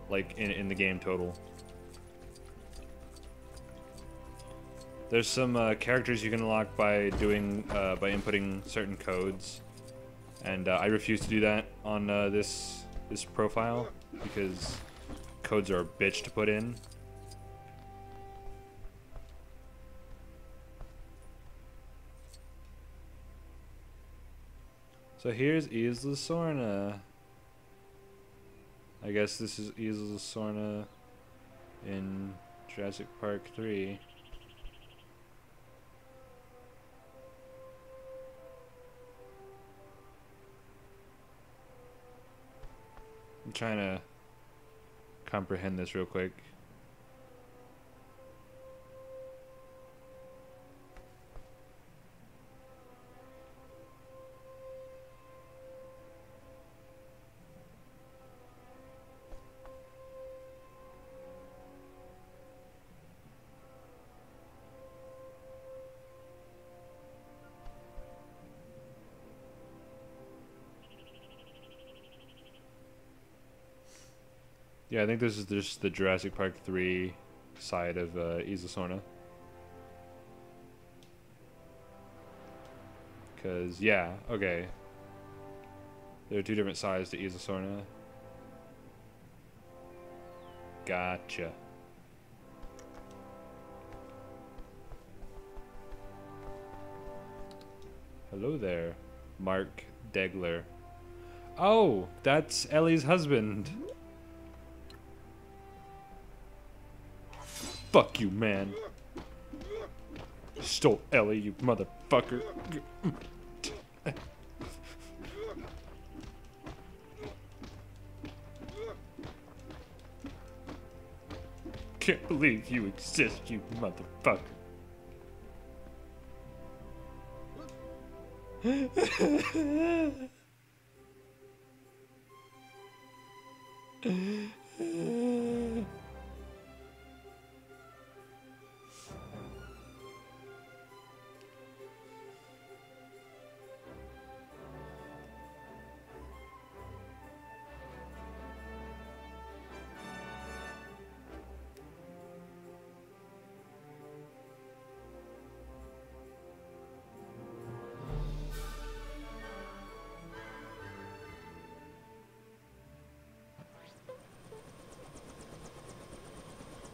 like in the game total. There's some characters you can unlock by doing by inputting certain codes, and I refuse to do that on this profile because codes are a bitch to put in. So here's Isla Sorna. I guess this is Isla Sorna in Jurassic Park 3. I'm trying to comprehend this real quick. Yeah, I think this is just the Jurassic Park 3 side of Isla Sorna. Because, yeah, okay. There are two different sides to Isla Sorna. Gotcha. Hello there, Mark Degler. Oh, that's Ellie's husband. Fuck you, man. Stole Ellie, you motherfucker. Can't believe you exist, you motherfucker.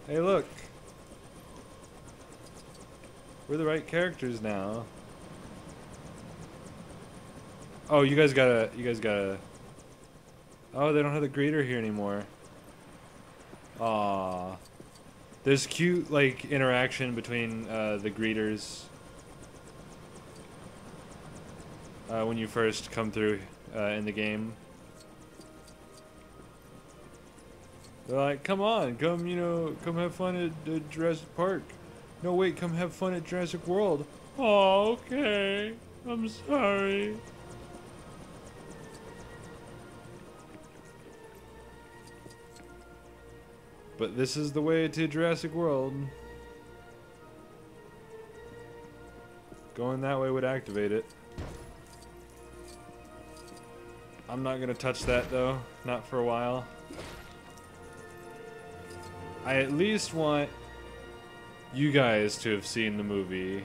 Hey, look. We're the right characters now. Oh, you guys gotta... Oh, they don't have the greeter here anymore. Aww. There's cute, like, interaction between the greeters. When you first come through in the game. They're like, come on, come, you know, come have fun at Jurassic Park. No, wait, come have fun at Jurassic World. Oh, okay. I'm sorry. But this is the way to Jurassic World. Going that way would activate it. I'm not gonna touch that though, not for a while. I at least want you guys to have seen the movie.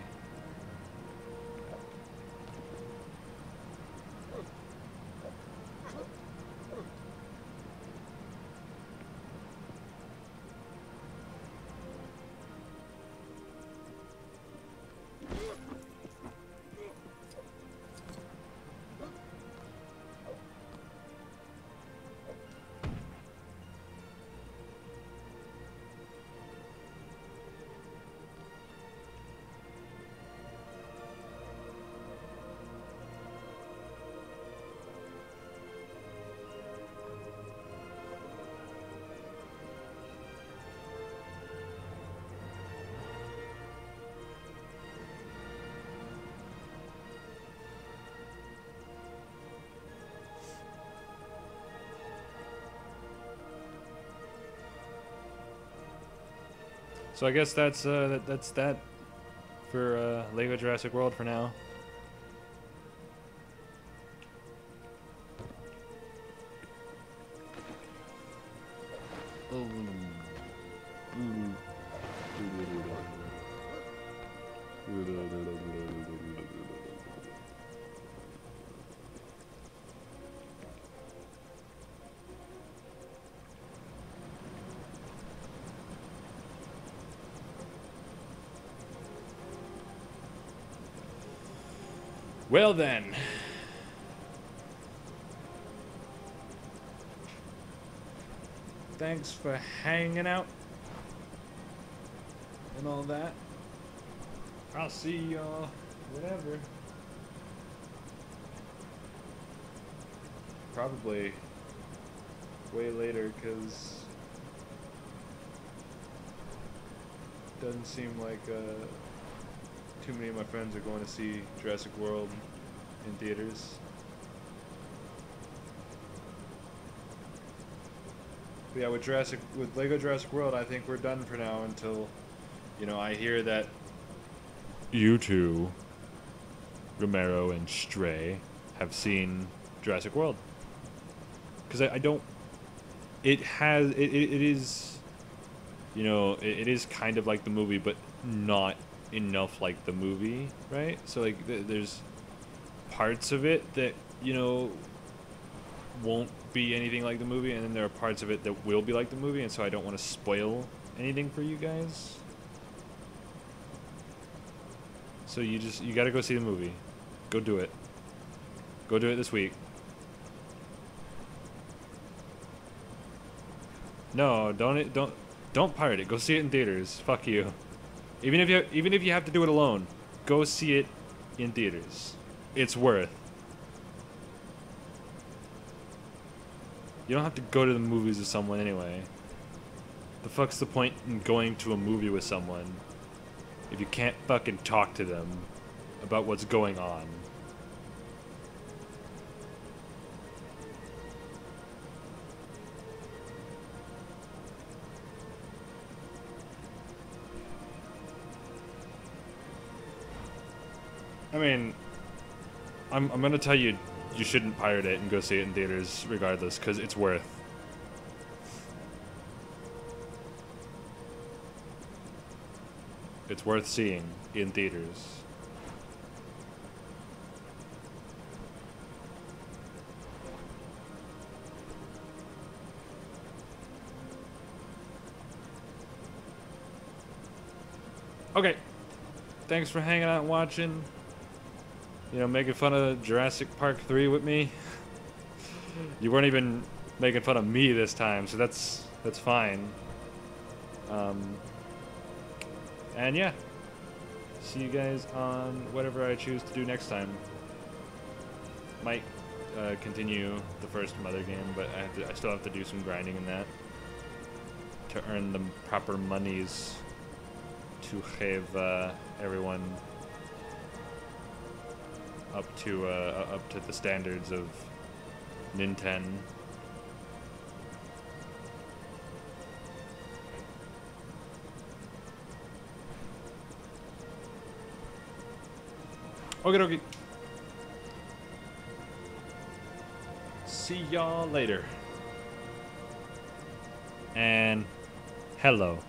So I guess that's that for Lego Jurassic World for now. Well then. Thanks for hanging out and all that. I'll see y'all whatever. Probably way later because doesn't seem like too many of my friends are going to see Jurassic World in theaters. But yeah, with Lego Jurassic World, I think we're done for now until, you know, I hear that you two, Romero and Stray, have seen Jurassic World. Because I don't. It is, you know, it is kind of like the movie, but not enough like the movie, right? So like there's parts of it that, you know, won't be anything like the movie, and then there are parts of it that will be like the movie, and so I don't want to spoil anything for you guys. So you gotta go see the movie. Go do it. Go do it this week. No, don't pirate it. Go see it in theaters. Fuck you. Even if you have to do it alone, go see it in theaters. It's worth. You don't have to go to the movies with someone anyway. The fuck's the point in going to a movie with someone if you can't fucking talk to them about what's going on? I mean, I'm gonna tell you, you shouldn't pirate it and go see it in theaters regardless, because it's worth. It's worth seeing in theaters. Okay. Thanks for hanging out and watching. You know, making fun of Jurassic Park 3 with me. You weren't even making fun of me this time, so that's fine. And yeah, see you guys on whatever I choose to do next time. Might continue the first Mother game, but I still have to do some grinding in that to earn the proper monies to have everyone up to the standards of Nintendo. Okie dokie. See y'all later. And hello.